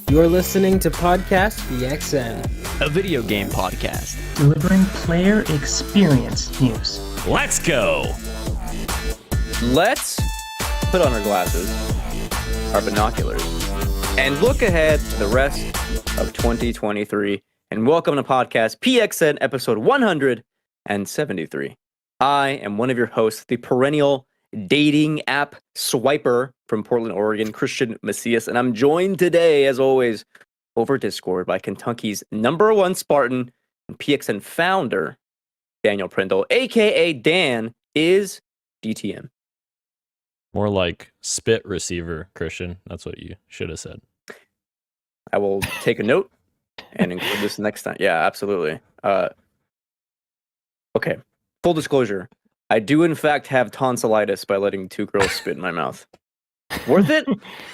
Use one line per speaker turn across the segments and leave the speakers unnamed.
You're listening to Podcast PXN,
a video game podcast
delivering player experience news.
Let's go!
Let's put on our glasses, our binoculars, and look ahead to the rest of 2023. And welcome to Podcast PXN episode 173. I am one of your hosts, the perennial dating app swiper from Portland, Oregon, Christian Macias, and I'm joined today, as always, over Discord by Kentucky's #1 Spartan and PXN founder, Daniel Prindle, aka Dan is DTM.
More like spit receiver, Christian. That's what you should have said.
I will take a note and include this next time. Yeah, absolutely. Okay, full disclosure. I do, in fact, have tonsillitis by letting two girls spit in my mouth. Worth it?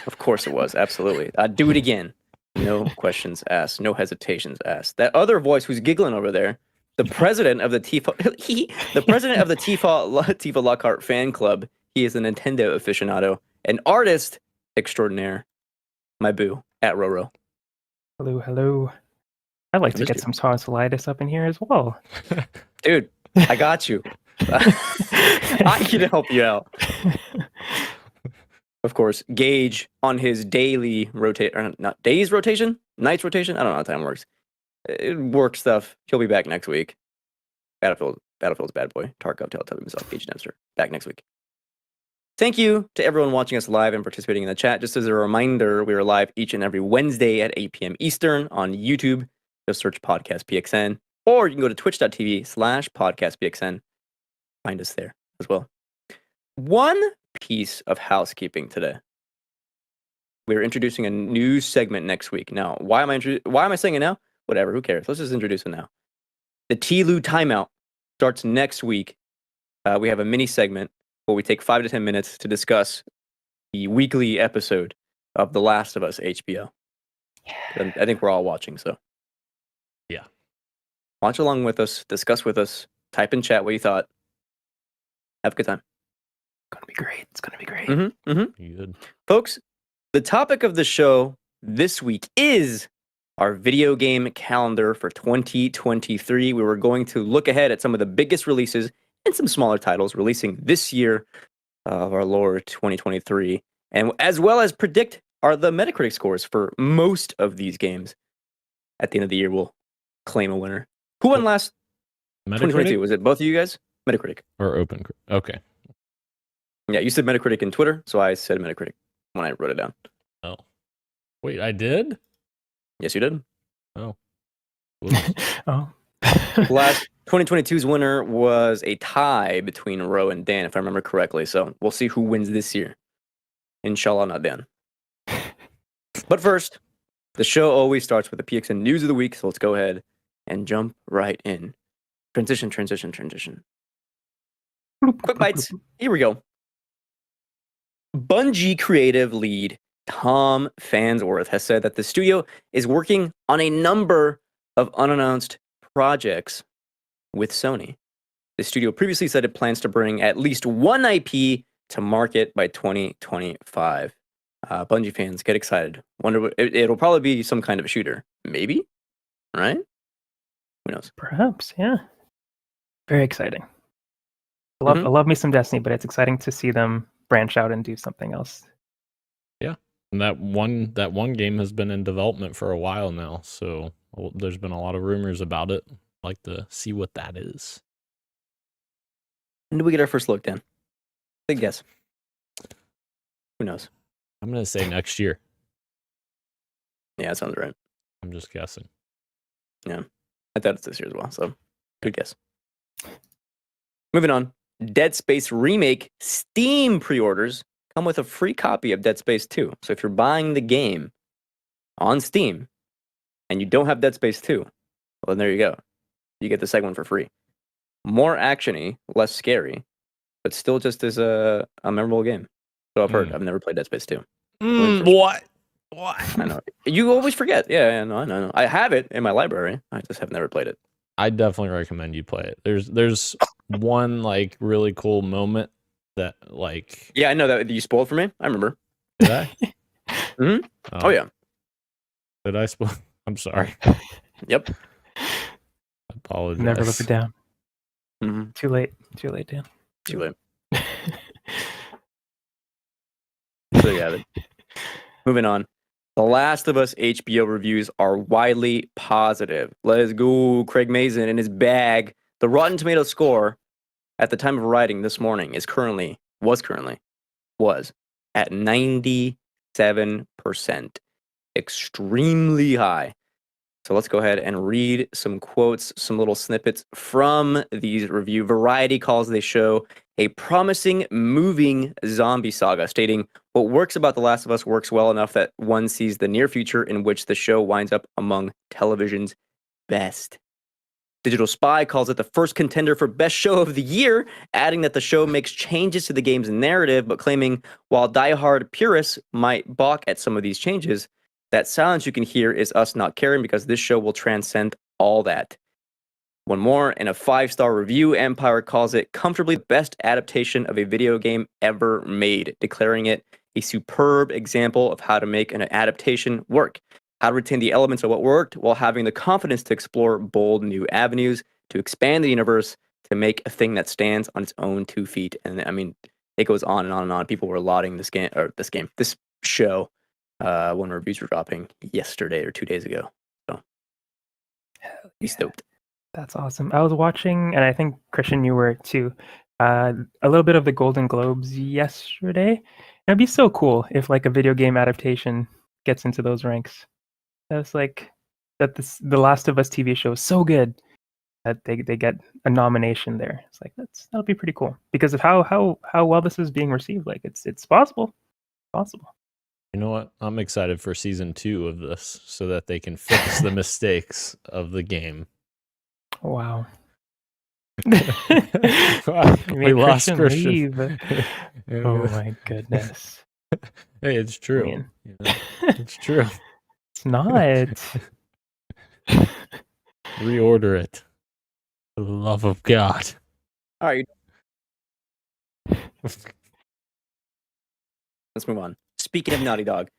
Of course it was. Absolutely. I'd do it again. No questions asked. No hesitations asked. That other voice who's giggling over there, the president of the Tifa, the president of the Tifa Lockhart fan club. He is a Nintendo aficionado, an artist extraordinaire. My boo at Roro.
Hello, hello. I'd like to get some tonsillitis up in here as well.
Dude, I got you. I can help you out. Of course, Gage on his daily rotation, not days rotation, nights rotation. I don't know how time works. Work stuff. He'll be back next week. Battlefield's bad boy. Tarkov, Telltale, himself, Gage Dempster. Back next week. Thank you to everyone watching us live and participating in the chat. Just as a reminder, we are live each and every Wednesday at 8 p.m. Eastern on YouTube. Just search Podcast PXN, or you can go to twitch.tv/podcastpxn. Find us there as well. One piece of housekeeping today. We're introducing a new segment next week. Now, why am I saying it now? Whatever, who cares? Let's just introduce it now. The T-Lou timeout starts next week. We have a mini segment where we take 5 to 10 minutes to discuss the weekly episode of The Last of Us HBO. Yeah. I think we're all watching, so.
Yeah.
Watch along with us, discuss with us, type in chat what you thought. Have a good time.
It's gonna be great. It's gonna be great.
Good.
Folks, the topic of the show this week is our video game calendar for 2023. We were going to look ahead at some of the biggest releases and some smaller titles releasing this year of our Lord 2023, and as well as predict the Metacritic scores for most of these games. At the end of the year, we'll claim a winner. Who won last 2022? Was it both of you guys? Metacritic.
Or open? Okay.
Yeah, you said Metacritic in Twitter, so I said Metacritic when I wrote it down.
Oh. Wait, I did?
Yes, you did.
Oh.
Oh.
Last 2022's winner was a tie between Ro and Dan, if I remember correctly. So we'll see who wins this year. Inshallah, not Dan. But first, the show always starts with the PXN news of the week, so let's go ahead and jump right in. Transition. Quick bites. Here we go. Bungie creative lead Tom Fansworth has said that the studio is working on a number of unannounced projects with Sony. The studio previously said it plans to bring at least one IP to market by 2025. Bungie fans, get excited. Wonder what it'll probably be some kind of a shooter. Maybe? Right? Who knows?
Perhaps, yeah. Very exciting. I love me some Destiny, but it's exciting to see them branch out and do something else.
Yeah. And that one game has been in development for a while now, so there's been a lot of rumors about it. I'd like to see what that is.
When do we get our first look, Dan? Big guess. Who knows?
I'm going to say next year.
Yeah, that sounds right.
I'm just guessing.
Yeah. I thought it's this year as well, so good guess. Moving on. Dead Space Remake Steam pre-orders come with a free copy of Dead Space 2. So if you're buying the game on Steam and you don't have Dead Space 2, well, then there you go. You get the second one for free. More action-y, less scary, but still just as a memorable game. So I've heard. I've never played Dead Space 2.
What?
I know. You always forget. Yeah, no, I know. I have it in my library. I just have never played it.
I definitely recommend you play it. There's one like really cool moment that like.
Yeah, I know that you spoiled for me. I remember.
Did I?
Oh yeah.
Did I spoil? I'm sorry.
Yep.
I apologize.
Never live it down.
Mm-hmm.
Too late. Too late, Dan.
Too late. So yeah. Moving on. The Last of Us HBO reviews are widely positive. Let's go. Craig Mazin in his bag. The Rotten Tomatoes score at the time of writing this morning was at 97%. Extremely high. So let's go ahead and read some quotes, some little snippets from these review. Variety calls the show a promising, moving zombie saga, stating, what works about The Last of Us works well enough that one sees the near future in which the show winds up among television's best. Digital Spy calls it the first contender for best show of the year, adding that the show makes changes to the game's narrative, but claiming while diehard purists might balk at some of these changes, that silence you can hear is us not caring because this show will transcend all that. One more, in a 5-star review, Empire calls it comfortably the best adaptation of a video game ever made, declaring it a superb example of how to make an adaptation work, how to retain the elements of what worked while having the confidence to explore bold new avenues, to expand the universe, to make a thing that stands on its own 2 feet. And I mean, it goes on and on and on. People were lauding this show. When reviews were dropping yesterday or 2 days ago. So he's stoked.
That's awesome. I was watching, and I think Christian, you were too, a little bit of the Golden Globes yesterday. It'd be so cool if like a video game adaptation gets into those ranks. That's like that. The Last of Us TV show is so good that they get a nomination there. It's like that'll be pretty cool because of how well this is being received. Like it's possible.
You know what? I'm excited for season 2 of this so that they can fix the mistakes of the game.
Wow.
We lost Christian.
Oh my goodness.
Hey, it's true.
I mean,
It's true.
It's not.
Reorder it. For the love of God.
All right. Let's move on. Speaking of Naughty Dog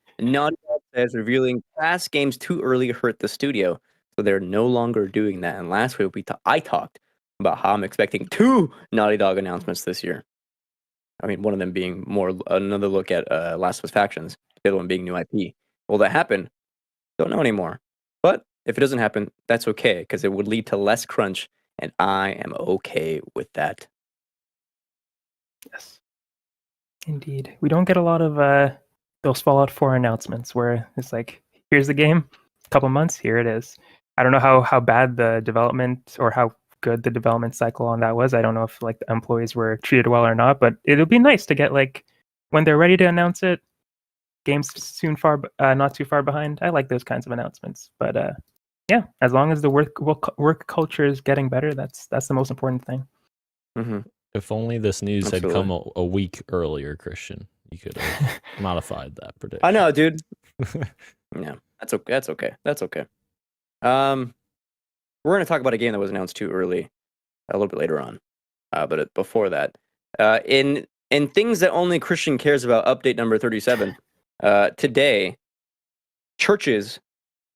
says revealing past games too early hurt the studio, so they're no longer doing that. And last week I talked about how I'm expecting 2 Naughty Dog announcements this year. I mean, one of them being more another look at Last of Us Factions, the other one being new IP. Will that happen? Don't know anymore. But if it doesn't happen, that's okay, because it would lead to less crunch, and I am okay with that.
Yes. Indeed. We don't get a lot of those Fallout 4 announcements where it's like, here's the game, a couple months, here it is. I don't know how bad the development or how good the development cycle on that was. I don't know if like the employees were treated well or not, but it'll be nice to get like when they're ready to announce it, games soon not too far behind. I like those kinds of announcements. But yeah, as long as the work culture is getting better, that's the most important thing.
Mm-hmm.
If only this news
Absolutely.
had come a week earlier, Christian. You could have modified that prediction.
I know, dude. Yeah, that's okay. That's okay. We're going to talk about a game that was announced too early a little bit later on. But before that, in things that only Christian cares about, update number 37. Today, Churches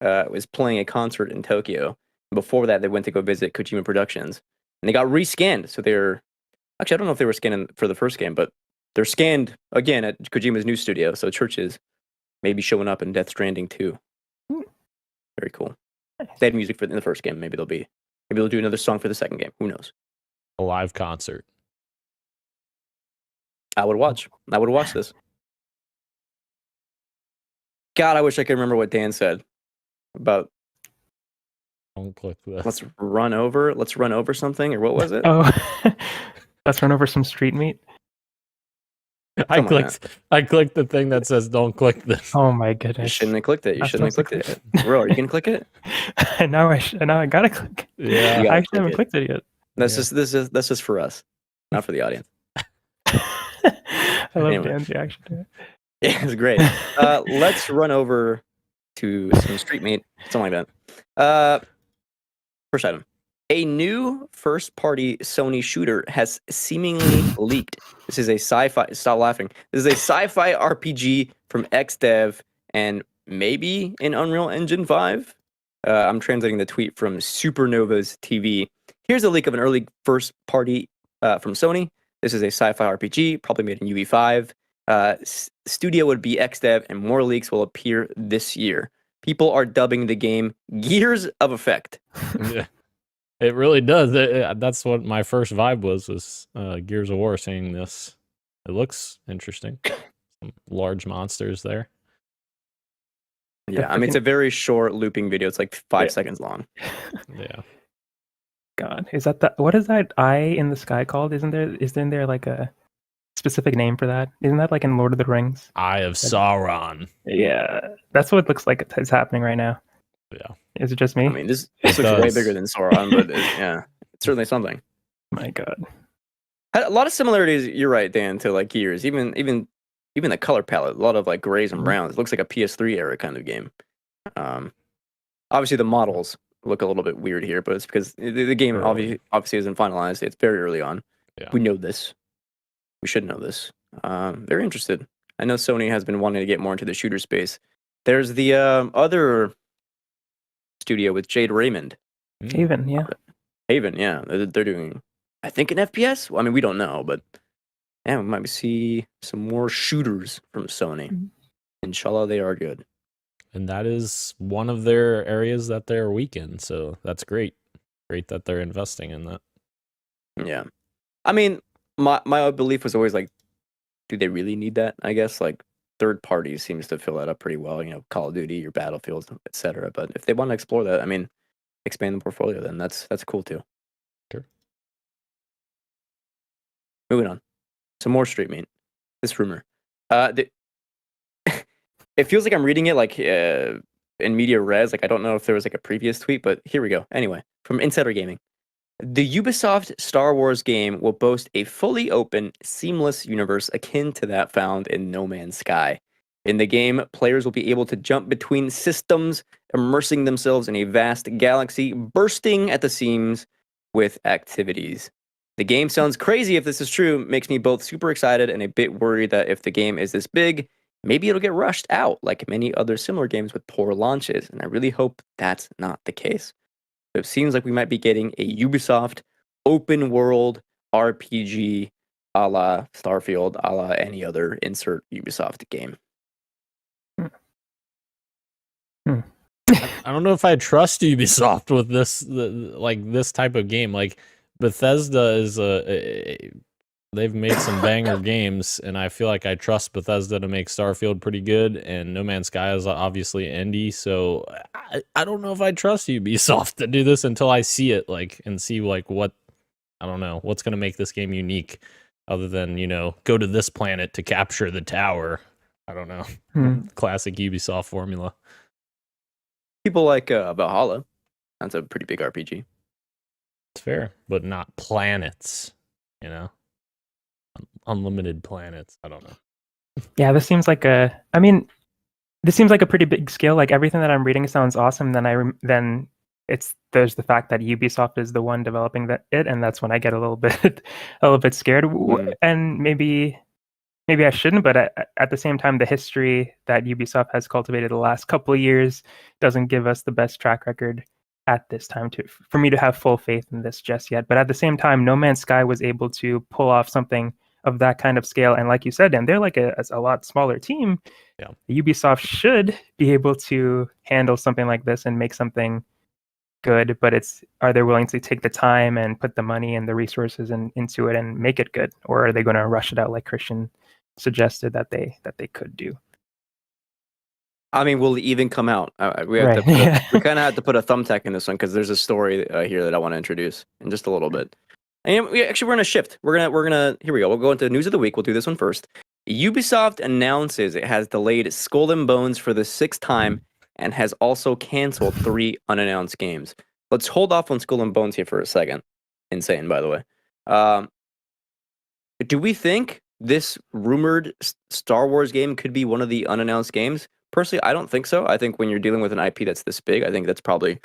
was playing a concert in Tokyo. Before that, they went to go visit Kojima Productions, and they got rescanned. So they're actually, I don't know if they were scanning for the first game, but they're scanned again at Kojima's new studio. So Churches may be showing up in Death Stranding 2. Very cool. They had music in the first game. Maybe they'll do another song for the second game. Who knows?
A live concert.
I would watch this. God, I wish I could remember what Dan said about
Don't click this.
let's run over something, or what was it?
Oh, let's run over some street meat.
I clicked the thing that says don't click this.
Oh my
You
goodness.
shouldn't have clicked it. You
I'm
shouldn't have
supposed
clicked
to
it. Bro, are you gonna click it?
now I gotta click.
Yeah.
You
I
gotta
actually haven't
click
clicked it yet.
That's just for us, not for the audience.
I love
Anyway.
Dan's reaction to it.
Yeah, it's great. Let's run over to some street meat, something like that. First item. A new first-party Sony shooter has seemingly leaked. This is a sci-fi. Stop laughing. This is a sci-fi RPG from XDev and maybe in Unreal Engine 5. I'm translating the tweet from Supernova's TV. Here's a leak of an early first party from Sony. This is a sci-fi RPG, probably made in UE5. Studio would be XDev, and more leaks will appear this year. People are dubbing the game Gears of Effect.
Yeah, it really does. That's what my first vibe was Gears of War saying this. It looks interesting. Some large monsters there.
Yeah, I mean, it's a very short looping video. It's like 5 seconds long.
Yeah.
God, is that what is that eye in the sky called? Isn't there like a specific name for that? Isn't that like in Lord of the Rings?
Eye of Sauron.
Yeah, that's what it looks like it's happening right now.
Yeah.
Is it just me?
I mean, this looks way bigger than Sauron, but yeah, it's certainly something.
My God.
Had a lot of similarities, you're right, Dan, to like Gears. Even the color palette, a lot of like grays and browns. It looks like a PS3 era kind of game. Obviously the models look a little bit weird here, but it's because the game obviously isn't finalized. It's very early on.
Yeah.
We know this. We should know this. Very interested. I know Sony has been wanting to get more into the shooter space. There's the other studio with Jade Raymond.
Haven, yeah.
Haven, yeah. They're doing, I think, an FPS. Well, I mean, we don't know, but yeah, we might see some more shooters from Sony. Inshallah, they are good.
And that is one of their areas that they're weak in. So that's great. Great that they're investing in that.
Yeah. I mean, my belief was always like, do they really need that? I guess like third parties seems to fill that up pretty well. You know, Call of Duty, your Battlefields, etc. But if they want to explore that, I mean, expand the portfolio, then that's cool too.
Sure.
Moving on. Some more street meat. This rumor. It feels like I'm reading it like in media res. Like I don't know if there was like a previous tweet, but here we go. Anyway, from Insider Gaming. The Ubisoft Star Wars game will boast a fully open, seamless universe akin to that found in No Man's Sky. In the game, players will be able to jump between systems, immersing themselves in a vast galaxy, bursting at the seams with activities. The game sounds crazy if this is true, makes me both super excited and a bit worried that if the game is this big, maybe it'll get rushed out like many other similar games with poor launches, and I really hope that's not the case. It seems like we might be getting a Ubisoft open world RPG a la Starfield, a la any other insert Ubisoft game.
I don't know if I trust Ubisoft with this type of game. Like Bethesda is they've made some banger games, and I feel like I trust Bethesda to make Starfield pretty good, and No Man's Sky is obviously indie, so I don't know if I trust Ubisoft to do this until I see it, like, and see like what, I don't know, what's going to make this game unique other than, you know, go to this planet to capture the tower. I don't know. Classic Ubisoft formula.
People like Valhalla. That's a pretty big RPG.
It's fair, but not planets, you know? Unlimited planets. I don't know.
Yeah, this seems like a pretty big scale. Like everything that I'm reading sounds awesome. Then there's the fact that Ubisoft is the one developing and that's when I get a little bit scared. And maybe I shouldn't, but at the same time, the history that Ubisoft has cultivated the last couple of years doesn't give us the best track record at this time for me to have full faith in this just yet. But at the same time, No Man's Sky was able to pull off something of that kind of scale. And like you said, Dan, they're like a lot smaller team.
Yeah.
Ubisoft should be able to handle something like this and make something good, but are they willing to take the time and put the money and the resources into it and make it good? Or are they going to rush it out like Christian suggested that they could do?
I mean, will it even come out? We kind of have to put a thumbtack in this one because there's a story here that I want to introduce in just a little bit. And we're gonna shift. We're gonna here we go. We'll go into news of the week. We'll do this one first. Ubisoft announces it has delayed Skull and Bones for the 6th time and has also canceled 3 unannounced games. Let's hold off on Skull and Bones here for a second. Insane, by the way. Do we think this rumored Star Wars game could be one of the unannounced games? Personally, I don't think so. I think when you're dealing with an IP that's this big, I think that's probably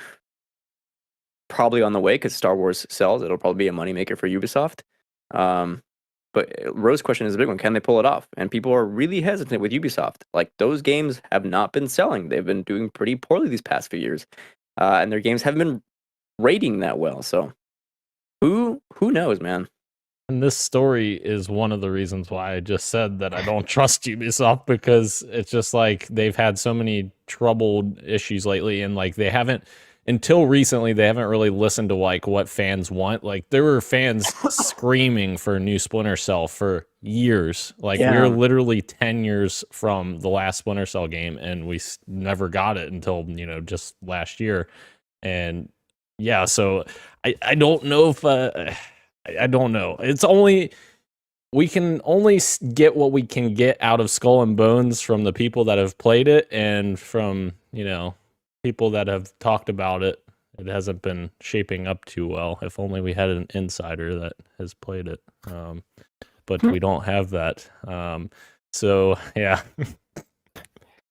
on the way because Star Wars sells. It'll probably be a moneymaker for Ubisoft. But Rose's question is a big one. Can they pull it off? And people are really hesitant with Ubisoft. Like, those games have not been selling. They've been doing pretty poorly these past few years. And their games haven't been rating that well. So who knows, man?
And this story is one of the reasons why I just said that I don't trust Ubisoft, because it's just like they've had so many troubled issues lately, and like they haven't, until recently, they haven't really listened to like what fans want. Like there were fans screaming for a new Splinter Cell for years. Like we were literally 10 years from the last Splinter Cell game, and we never got it until, you know, just last year. And yeah, so I don't know if I don't know. It's only, we can only get what we can get out of Skull and Bones from the people that have played it, and from, you know, people that have talked about it. It hasn't been shaping up too well. If only we had an insider that has played it. But we don't have that. So yeah.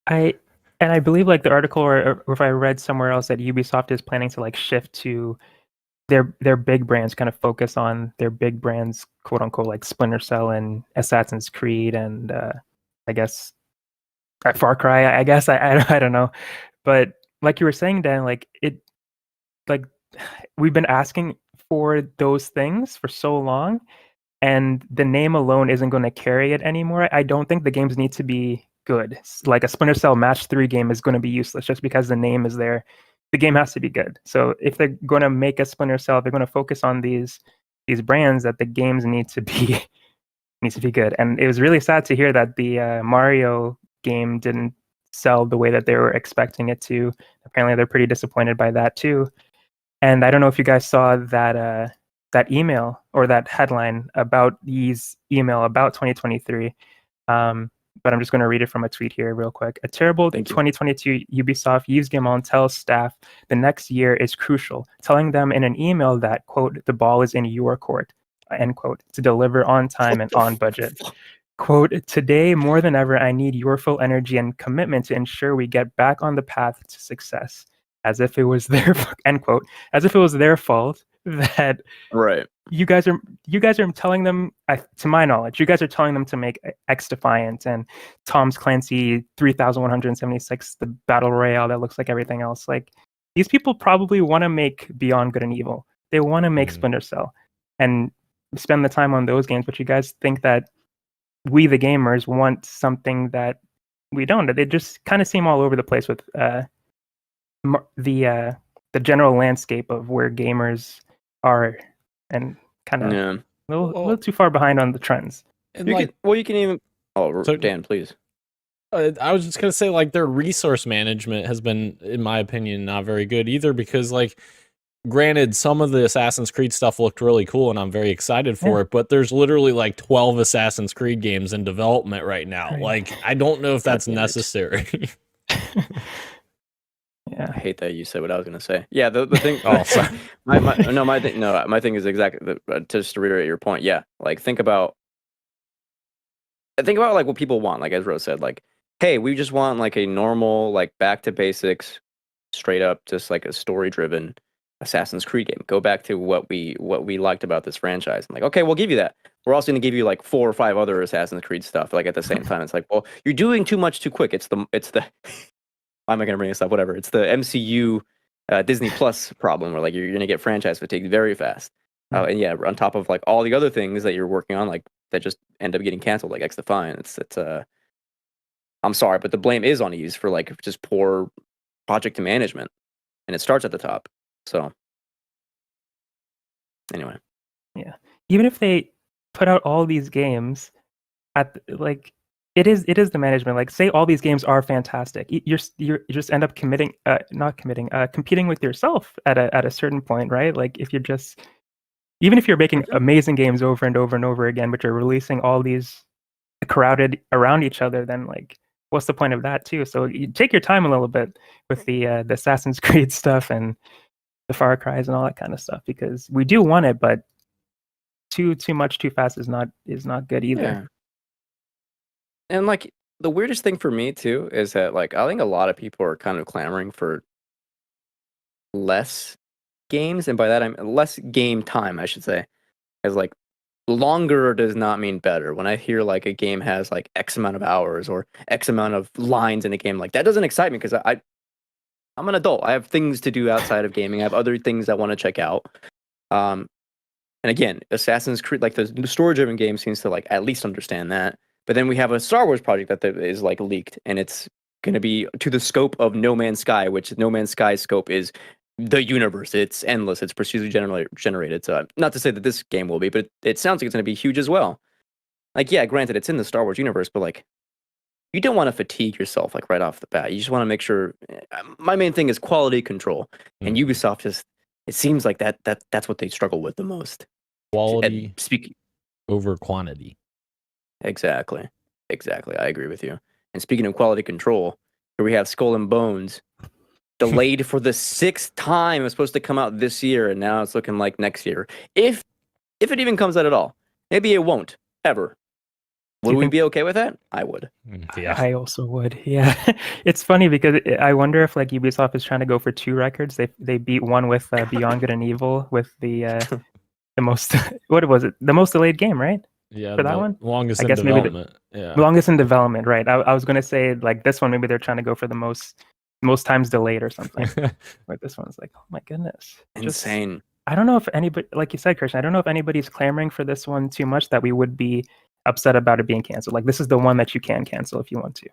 I believe like the article, or if I read somewhere else, that Ubisoft is planning to like shift to their big brands, kind of focus on their big brands, quote unquote, like Splinter Cell and Assassin's Creed, and I guess Far Cry. I guess I don't know, but like you were saying, Dan, like we've been asking for those things for so long, and the name alone isn't going to carry it anymore. I don't think the games need to be good. Like a Splinter Cell Match 3 game is going to be useless just because the name is there. The game has to be good. So if they're going to make a Splinter Cell, they're going to focus on these brands, that the games need to be good. And it was really sad to hear that the Mario game didn't sell the way that they were expecting it to. Apparently, they're pretty disappointed by that too. And I don't know if you guys saw that that email or that headline about these email about 2023. But I'm just going to read it from a tweet here real quick. A terrible 2022 Ubisoft use game on tells staff the next year is crucial, telling them in an email that, quote, the ball is in your court, end quote, to deliver on time and on budget. Quote, today more than ever, I need your full energy and commitment to ensure we get back on the path to success. As if it was their, end quote, as if it was their fault that you guys are telling them, to my knowledge, you guys are telling them to make X Defiant and Tom's Clancy 3176, the battle royale that looks like everything else. Like, these people probably want to make Beyond Good and Evil. They want to make Splinter Cell and spend the time on those games. But you guys think that we, the gamers, want something that we don't. They just kind of seem all over the place with the general landscape of where gamers are, and kind of a little too far behind on the trends.
And
you can even. Oh, so, Dan, please.
I was just gonna say, like, their resource management has been, in my opinion, not very good either. Because, like, granted, some of the Assassin's Creed stuff looked really cool, and I'm very excited for it. But there's literally like 12 Assassin's Creed games in development right now. Right. Like, I don't know if that's necessary.
Yeah,
I hate that you said what I was going to say. Yeah, the thing. Oh, sorry. My thing is exactly just to reiterate your point. Yeah, like think about like what people want. Like as Rose said, like, hey, we just want like a normal, like back to basics, straight up, just like a story driven Assassin's Creed game. Go back to what we liked about this franchise. I'm like, okay, we'll give you that. We're also going to give you like 4 or 5 other Assassin's Creed stuff. Like at the same time, it's like, well, you're doing too much too quick. It's the why am I going to bring this up? Whatever. It's the MCU Disney Plus problem, where like you're going to get franchise fatigue very fast. And yeah, on top of like all the other things that you're working on, like that just end up getting canceled, like X Defiant. It's I'm sorry, but the blame is on Ease for like just poor project management, and it starts at the top. So anyway,
yeah. Even if they put out all these games at like. It is the management. Like, say all these games are fantastic. You just end up competing with yourself at a certain point, right? Like if even if you're making amazing games over and over and over again, but you're releasing all these crowded around each other, then like what's the point of that too? So you take your time a little bit with the Assassin's Creed stuff and the Far Cries and all that kind of stuff, because we do want it, but too much too fast is not good either.
Yeah. And like the weirdest thing for me too is that like I think a lot of people are kind of clamoring for less games, and by that I mean less game time, I should say. As like longer does not mean better. When I hear like a game has like X amount of hours or X amount of lines in a game, like that doesn't excite me because I'm an adult. I have things to do outside of gaming. I have other things I want to check out. And again, Assassin's Creed, like the story-driven game, seems to like at least understand that. But then we have a Star Wars project that is like leaked, and it's going to be to the scope of No Man's Sky, which No Man's Sky's scope is the universe. It's endless. It's procedurally generated. So not to say that this game will be, but it sounds like it's going to be huge as well. Like, yeah, granted, it's in the Star Wars universe, but like, you don't want to fatigue yourself like right off the bat. You just want to make sure. My main thing is quality control, and Ubisoft just it seems like that's what they struggle with the most.
Quality over quantity.
Exactly. I agree with you. And speaking of quality control, here we have Skull and Bones delayed for the 6th time. It was supposed to come out this year, and now it's looking like next year. If it even comes out at all. Maybe it won't ever. Would we be okay with that? I would.
Yeah, I also would. Yeah, it's funny because I wonder if like Ubisoft is trying to go for 2 records. They beat one with Beyond Good and Evil with the most what was it? The most delayed game, right?
Yeah,
for that one,
longest in development. Yeah,
longest in development, right? I was gonna say like this one. Maybe they're trying to go for the most times delayed or something. But this one's like, oh my goodness,
insane.
I don't know if anybody, like you said, Christian, I don't know if anybody's clamoring for this one too much that we would be upset about it being canceled. Like this is the one that you can cancel if you want to.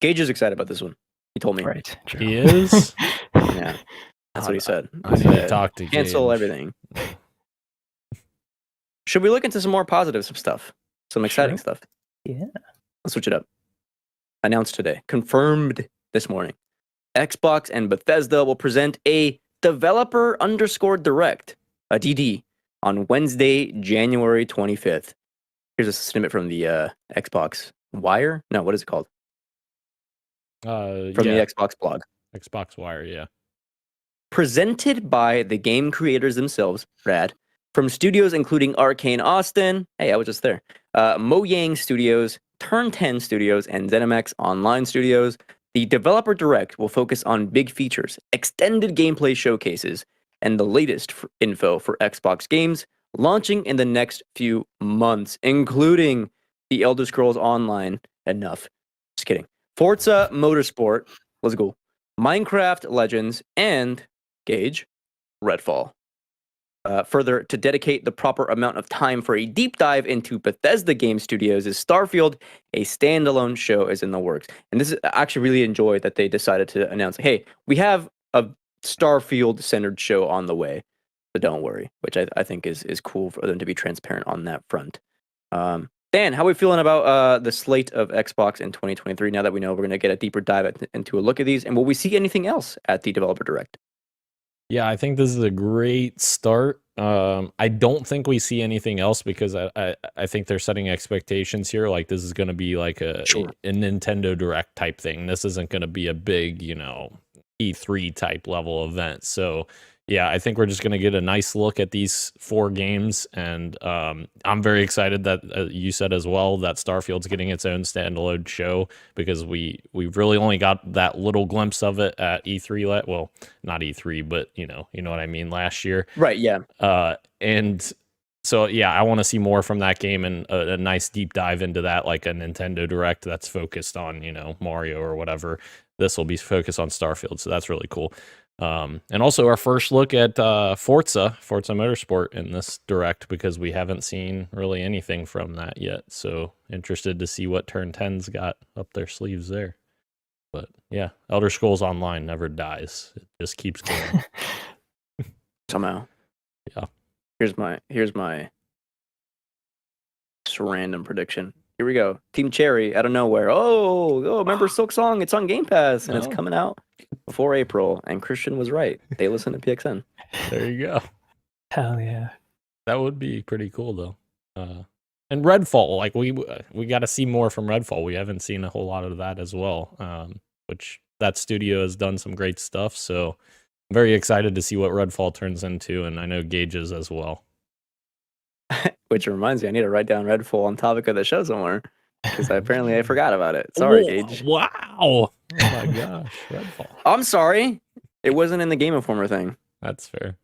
Gage is excited about this one. He told me.
Right. True.
He is.
Yeah, that's what he said.
I need to talk to
cancel
Gage.
Everything. Should we look into some more positive stuff? Some exciting stuff.
Yeah.
Let's switch it up. Announced today, confirmed this morning. Xbox and Bethesda will present a Developer_Direct, a DD, on Wednesday, January 25th. Here's a snippet from the Xbox Wire. No, what is it called? From the Xbox blog.
Xbox Wire, yeah.
Presented by the game creators themselves, rad, from studios including Arcane Austin, hey, I was just there, Mojang Studios, Turn 10 Studios, and ZeniMax Online Studios. The Developer Direct will focus on big features, extended gameplay showcases, and the latest info for Xbox games launching in the next few months, including The Elder Scrolls Online. Enough. Just kidding. Forza Motorsport. Let's go. Minecraft Legends and Gage Redfall. Further, to dedicate the proper amount of time for a deep dive into Bethesda Game Studios' Starfield, a standalone show is in the works. And this is I actually really enjoyed that they decided to announce, hey, we have a Starfield-centered show on the way, but don't worry, which I think is cool for them to be transparent on that front. Dan, how are we feeling about the slate of Xbox in 2023 now that we know we're going to get a deeper dive into a look at these? And will we see anything else at the Developer Direct?
Yeah, I think this is a great start. I don't think we see anything else because I think they're setting expectations here. Like this is going to be like a Nintendo Direct type thing. This isn't going to be a big, E3 type level event. So yeah, I think we're just going to get a nice look at these 4 games. And I'm very excited that you said as well that Starfield's getting its own standalone show because we really only got that little glimpse of it at E3. Well, not E3, but you know what I mean, last year.
Right, yeah.
And so, yeah, I want to see more from that game and a nice deep dive into that, like a Nintendo Direct that's focused on, Mario or whatever. This will be focused on Starfield. So that's really cool. And also our first look at Forza Motorsport in this Direct because we haven't seen really anything from that yet. So interested to see what Turn 10's got up their sleeves there. But yeah, Elder Scrolls Online never dies. It just keeps going.
Somehow.
Yeah.
Here's my just random prediction. Here we go. Team Cherry out of nowhere. Oh, remember Silk Song? It's on Game Pass and it's coming out before April. And Christian was right. They listen to PXN.
There you go.
Hell yeah.
That would be pretty cool though. And Redfall, like we got to see more from Redfall. We haven't seen a whole lot of that as well. Which that studio has done some great stuff. So I'm very excited to see what Redfall turns into, and I know Gage is as well.
Which reminds me, I need to write down Redfall on topic of the show somewhere because apparently I forgot about it. Sorry, Gage.
Wow! Oh my gosh, Redfall.
I'm sorry. It wasn't in the Game Informer thing.
That's fair.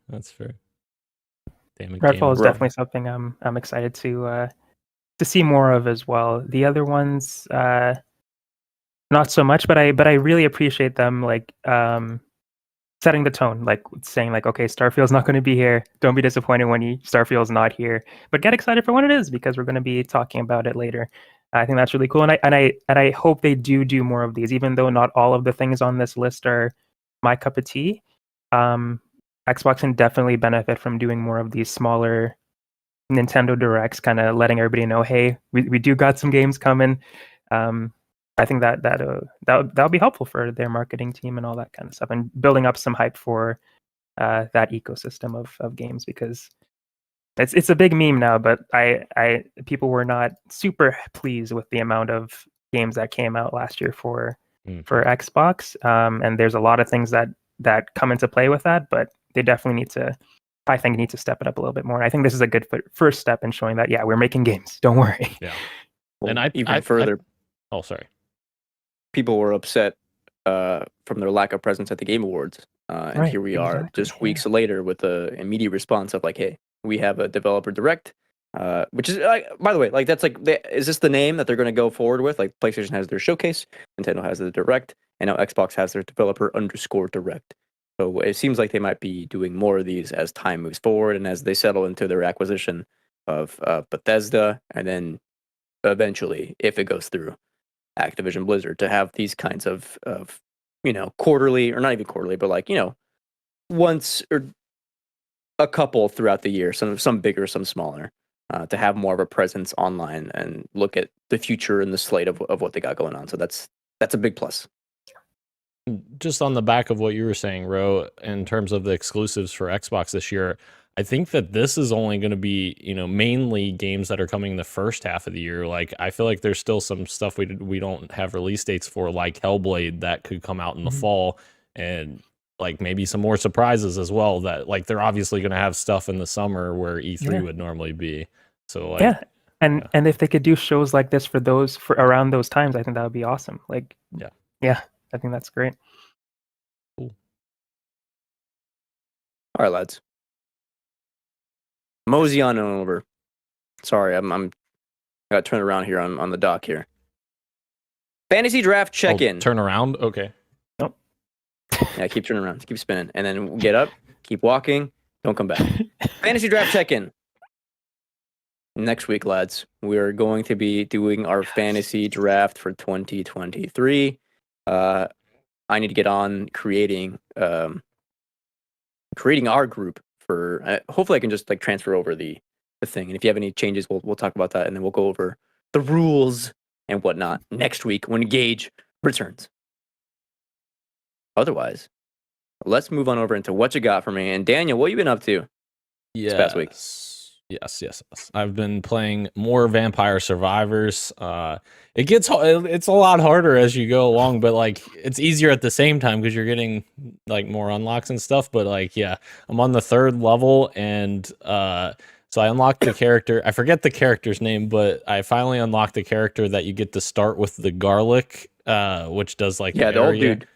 Damn it,
Redfall is
Bro.
definitely something I'm excited to see more of as well. The other ones, not so much, but I really appreciate them like setting the tone, like saying like, okay, Starfield's not going to be here. Don't be disappointed when Starfield's not here, but get excited for when it is because we're going to be talking about it later. I think that's really cool, and I hope they do more of these, even though not all of the things on this list are my cup of tea. Xbox can definitely benefit from doing more of these smaller Nintendo Directs, kind of letting everybody know, hey, we do got some games coming. I think that'll be helpful for their marketing team and all that kind of stuff, and building up some hype for that ecosystem of games, because it's a big meme now. But people were not super pleased with the amount of games that came out last year for Xbox, and there's a lot of things that come into play with that, but they definitely need to. I think need to step it up a little bit more. And I think this is a good first step in showing that, yeah, we're making games. Don't worry.
Yeah.
Well,
And
even further,
oh, sorry.
people were upset from their lack of presence at the Game Awards. And
Right,
here we are
exactly,
just weeks later with the immediate response of like, hey, we have a developer direct, which is, by the way, like that's like, is this the name that they're going to go forward with? Like PlayStation has their showcase, Nintendo has the direct, and now Xbox has their developer_direct. So it seems like they might be doing more of these as time moves forward and as they settle into their acquisition of Bethesda, and then eventually, if it goes through, Activision Blizzard, to have these kinds of quarterly, or not even quarterly, but like once or a couple throughout the year, some bigger, some smaller, to have more of a presence online and look at the future and the slate of what they got going on. So that's a big plus.
Just on the back of what you were saying, Ro, in terms of the exclusives for Xbox this year, I think that this is only going to be, mainly games that are coming the first half of the year. Like, I feel like there's still some stuff we don't have release dates for, like Hellblade, that could come out in the fall, and like maybe some more surprises as well. That like they're obviously going to have stuff in the summer where E3 would normally be. So like,
yeah. And if they could do shows like this for around those times, I think that would be awesome. Like, yeah, I think that's great.
Cool.
All right, lads. Mosey on over. Sorry, I'm got to turn around here on the dock here. Fantasy draft check-in.
Turn around? Okay.
Nope.
Yeah, keep turning around. Keep spinning. And then get up, keep walking, don't come back. Fantasy draft check-in. Next week, lads, we're going to be doing our fantasy draft for 2023. I need to get on creating our group for hopefully I can just like transfer over the thing. And if you have any changes, we'll talk about that, and then we'll go over the rules and whatnot next week when Gage returns. Otherwise, let's move on over into what you got for me. And Daniel, what you been up to this past week?
Yes. I've been playing more Vampire Survivors. It's a lot harder as you go along, but like it's easier at the same time because you're getting like more unlocks and stuff. But like, yeah, I'm on the 3rd level, and so I unlocked the character. I forget the character's name, but I finally unlocked the character that you get to start with the garlic, which does like
the old dude.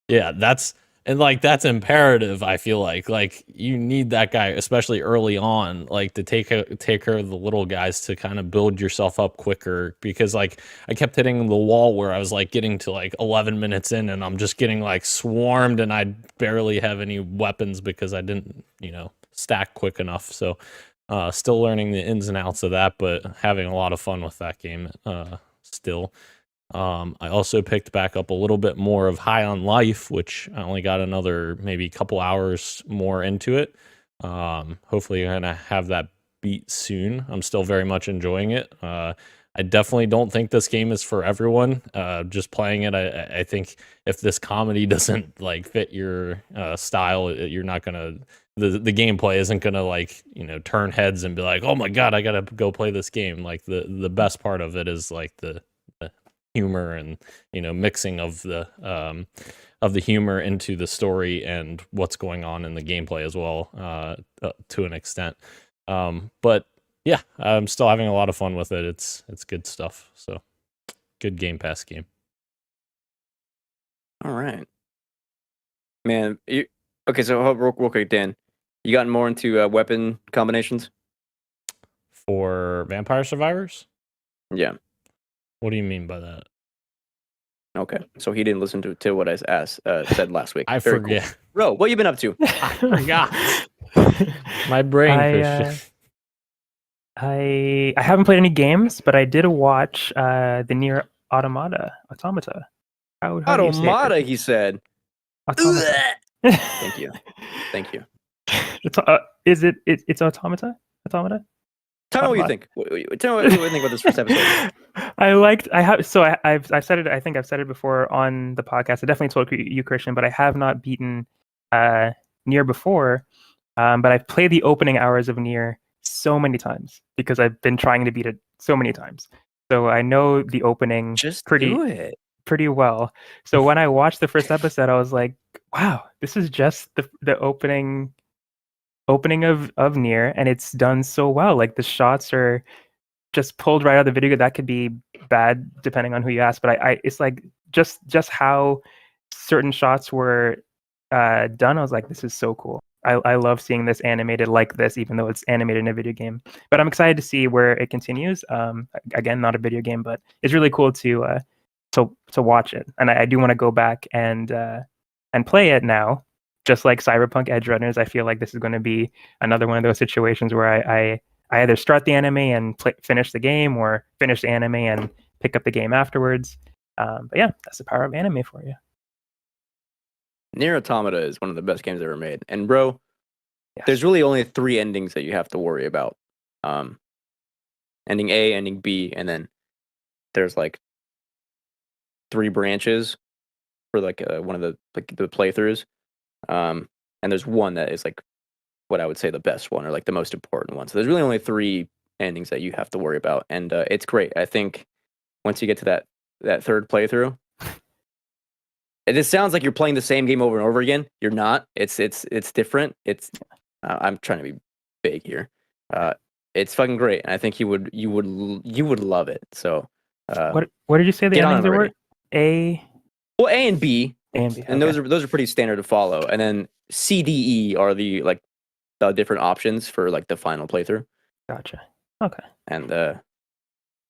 Yeah, that's imperative. I feel like you need that guy, especially early on, like to take care of the little guys to kind of build yourself up quicker. Because like I kept hitting the wall where I was like getting to like 11 minutes in, and I'm just getting like swarmed, and I barely have any weapons because I didn't stack quick enough. So still learning the ins and outs of that, but having a lot of fun with that game still. I also picked back up a little bit more of High on Life, which I only got another maybe couple hours more into it. Hopefully I'm gonna have that beat soon. I'm still very much enjoying it. I definitely don't think this game is for everyone. Just playing it, I think if this comedy doesn't like fit your style, you're not gonna. The gameplay isn't gonna like turn heads and be like, oh my god, I gotta go play this game. Like the best part of it is like the humor and mixing of the humor into the story and what's going on in the gameplay as well, to an extent. But yeah, I'm still having a lot of fun with it. It's good stuff. So good Game Pass game.
All right, man. Okay, so real quick, Dan. You gotten more into weapon combinations?
For Vampire Survivors?
Yeah.
What do you mean by that?
Okay. So he didn't listen to what I said last week.
I
Very
forget.
Cool. Bro, what you been up to?
I forgot. My brain, Christian.
I haven't played any games, but I did watch the Nier Automata. How do you say it,
Automata,
Christian?
he said.
Automata.
Thank you. Thank you.
It's Automata? Automata?
Tell me what you think. Tell me what you think about this first episode.
I've said it. I think I've said it before on the podcast. I definitely told you, Christian, but I have not beaten Nier before. But I've played the opening hours of Nier so many times because I've been trying to beat it so many times. So I know the opening
Just
pretty
do it.
pretty well. So when I watched the first episode, I was like, wow, this is just the opening of Nier, and it's done so well. Like the shots are just pulled right out of the video. That could be bad depending on who you ask, but I it's like just how certain shots were done. I was like, this is so cool. I love seeing this animated like this, even though it's animated in a video game. But I'm excited to see where it continues. Again, not a video game, but it's really cool to watch it. And I do want to go back and play it now. Just like Cyberpunk Edge Runners, I feel like this is going to be another one of those situations where I either start the anime and finish the game, or finish the anime and pick up the game afterwards. But yeah, that's the power of anime for you.
Nier Automata is one of the best games ever made. And bro,
Yes.
there's really only 3 endings that you have to worry about. Ending A, ending B, and then there's like 3 branches for like one of the playthroughs. And there's one that is like what I would say the best one, or like the most important one. So there's really only 3 endings that you have to worry about, and it's great. I think once you get to that third playthrough, it just sounds like you're playing the same game over and over again. You're not. It's different. It's I'm trying to be vague here. It's fucking great, and I think you would love it. So
What did you say the
get on
endings
it
were?
already.
A
and B,
and B.
and
Okay.
those are pretty standard to follow. And then C, D, E are the different options for like the final playthrough.
Gotcha. Okay.
And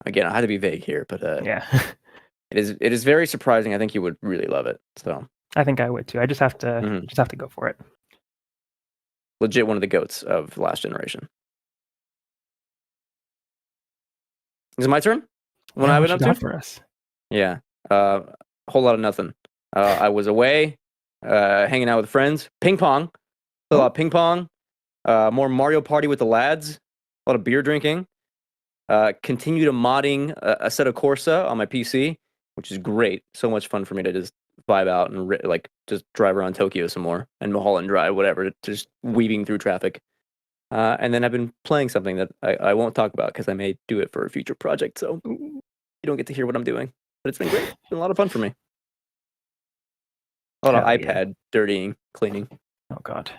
again, I had to be vague here, but
Yeah.
it is very surprising. I think you would really love it. So
I think I would too. I just have to
Mhm.
go for it.
legit one of the goats of last generation. Is it my turn? What
Yeah,
I've
what
been up
you
to?
got for us?
Yeah. A whole lot of nothing. I was away, hanging out with friends. Ping pong. Played a lot of ping pong. More Mario Party with the lads. A lot of beer drinking. Continue to modding Assetto Corsa on my PC, which is great. So much fun for me to just vibe out and just drive around Tokyo some more, and Mulholland Drive, whatever, just weaving through traffic. And then I've been playing something that I won't talk about because I may do it for a future project. So you don't get to hear what I'm doing. But it's been great. It's been a lot of fun for me. A lot of
Hell yeah.
iPad dirtying, cleaning.
Oh God.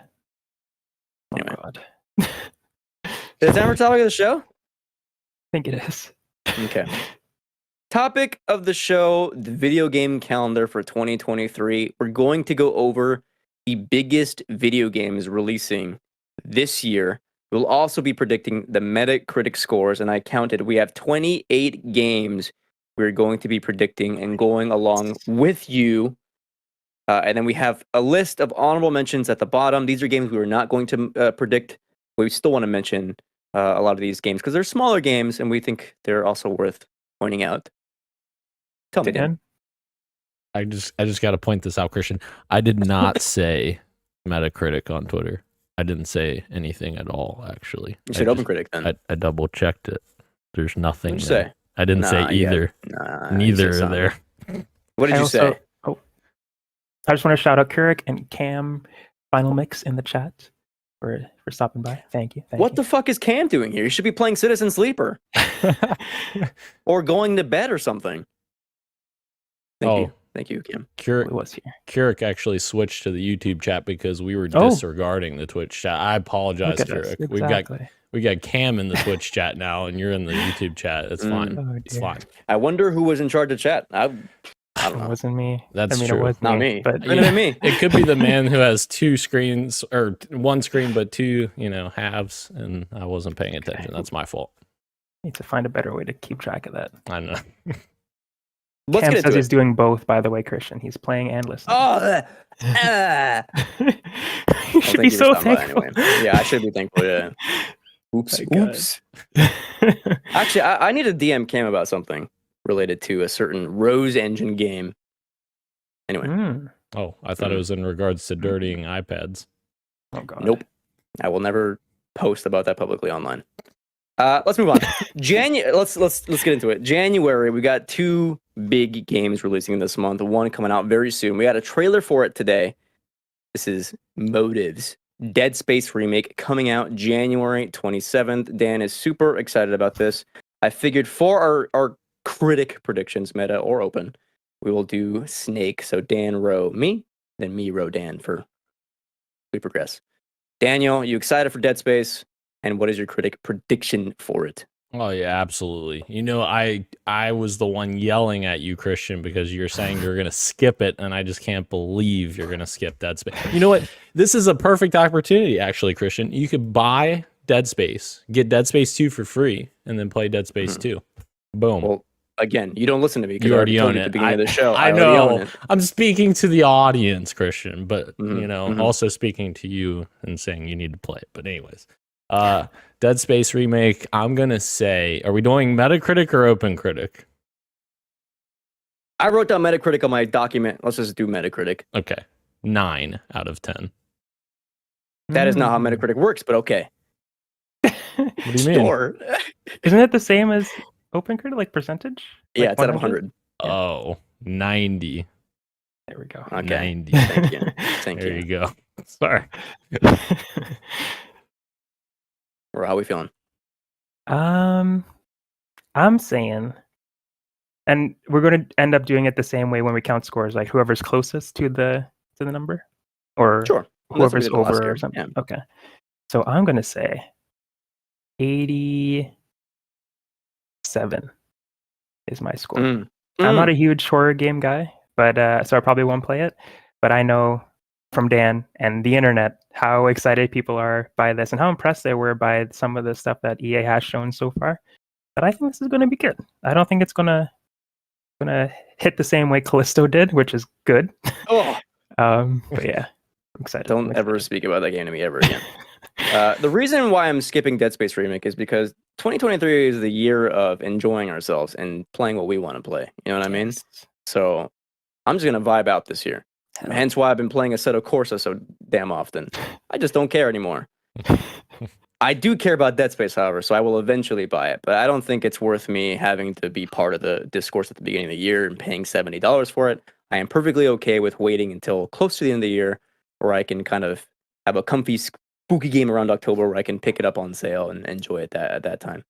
Oh
Anyway.
God.
Is it time for topic of the show?
I think it is.
Okay. Topic of the show, the video game calendar for 2023. We're going to go over the biggest video games releasing this year. We'll also be predicting the Metacritic scores, and I counted. We have 28 games we're going to be predicting and going along with you. And then we have a list of honorable mentions at the bottom. These are games we were not going to predict, but we still want to mention a lot of these games because they're smaller games, and we think they're also worth pointing out. Tell me, Dan.
I just got to point this out, Christian. I did not say Metacritic on Twitter. I didn't say anything at all, actually.
You said OpenCritic then.
I double checked it. There's nothing.
What did you
there.
say?
I didn't say either. Neither are there.
What did you say?
I just want to shout out Keurig and Cam Final Mix in the chat for stopping by. Thank you.
What the fuck is Cam doing here? You should be playing Citizen Sleeper or going to bed or something. Thank you, Cam.
It was here.
Keurig actually switched to the YouTube chat because we were disregarding the Twitch chat. I apologize, Keurig.
Exactly.
We got Cam in the Twitch chat now, and you're in the YouTube chat. It's fine.
Oh,
It's fine.
I wonder who was in charge of chat. I don't
It
know.
wasn't me.
That's
I mean,
true.
it was
Not me.
But
Couldn't have been me.
It could be the man who has two screens or one screen but two, halves, and I wasn't paying attention. That's my fault.
need to find a better way to keep track of that.
I know.
Let's
Cam
get
says
into
he's
it.
doing both, by the way, Christian. He's playing and listening.
Oh,
you
Well,
should
thank
be
you for
so
stopping by
thankful.
anyway. Yeah, I should be thankful. Yeah. Oops.
My God.
Oops. Actually, I need to DM Cam about something related to a certain Rose Engine game. Anyway,
Mm.
Oh, I thought it was in regards to dirtying iPads.
Oh God.
nope. I will never post about that publicly online. Let's move on. Let's get into it. January, we got 2 big games releasing this month. One coming out very soon. We got a trailer for it today. This is Motives, Dead Space remake, coming out January 27th. Dan is super excited about this. I figured for our critic predictions, meta or open, we will do Snake. So Dan row me, then me row Dan for we progress. Daniel, you excited for Dead Space? And what is your critic prediction for it?
Oh yeah, absolutely. I was the one yelling at you, Christian, because you're saying you're gonna skip it, and I just can't believe you're gonna skip Dead Space. You know what? This is a perfect opportunity, actually, Christian. You could buy Dead Space, get Dead Space 2 for free, and then play Dead Space 2. Boom.
Well, again, you don't listen to me because
You
I
already
told
own
you at
it.
the beginning of the show.
I
already own
know.
it.
I'm speaking to the audience, Christian, but
Mhm.
also speaking to you and saying you need to play it. But anyways, Dead Space remake. I'm gonna say, are we doing Metacritic or OpenCritic?
I wrote down Metacritic on my document. Let's just do Metacritic.
Okay, 9 out of 10.
That is not how
Mm.
Metacritic works, but okay.
What do you mean?
Sure.
Isn't it the same as OpenCritic, like percentage?
Yeah,
Like
it's out of 100.
Oh, 90.
There we go.
Okay.
90.
Thank you. Thank
There
you.
you go. Sorry.
Or how are we feeling?
I'm saying, and we're going to end up doing it the same way when we count scores, like whoever's closest to the number, or
Sure. That's what we
whoever's
did last
over
year.
or something.
Yeah.
Okay. So I'm going to say 87 is my score. I'm not a huge horror game guy, but so I probably won't play it. But I know from Dan and the internet how excited people are by this and how impressed they were by some of the stuff that EA has shown so far. But I think this is going to be good. I don't think it's gonna hit the same way Callisto did, which is good.
Oh,
But yeah, I'm excited.
don't
I'm
ever
excited.
speak about that game to me ever again. The reason why I'm skipping Dead Space Remake is because 2023 is the year of enjoying ourselves and playing what we want to play. You know what I mean?
Yes.
So I'm just going to vibe out this year.
Hell.
Hence why I've been playing Assetto Corsa so damn often. I just don't care anymore. I do care about Dead Space, however, so I will eventually buy it. But I don't think it's worth me having to be part of the discourse at the beginning of the year and paying $70 for it. I am perfectly okay with waiting until close to the end of the year where I can kind of have a comfy, spooky game around October where I can pick it up on sale and enjoy it at that time.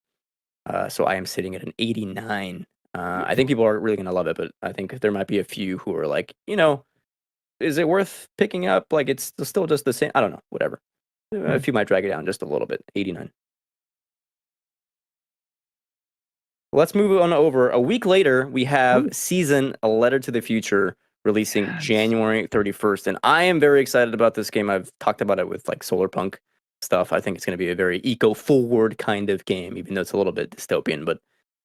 So I am sitting at an 89. I think people are really going to love it, but I think there might be a few who are like, is it worth picking up? Like, it's still just the same. I don't know, whatever. A few might drag it down just a little bit. 89. Let's move on over. A week later, we have Season, A Letter to the Future, releasing January 31st. And I am very excited about this game. I've talked about it with like Solarpunk stuff. I think it's going to be a very eco-forward kind of game, even though it's a little bit dystopian, but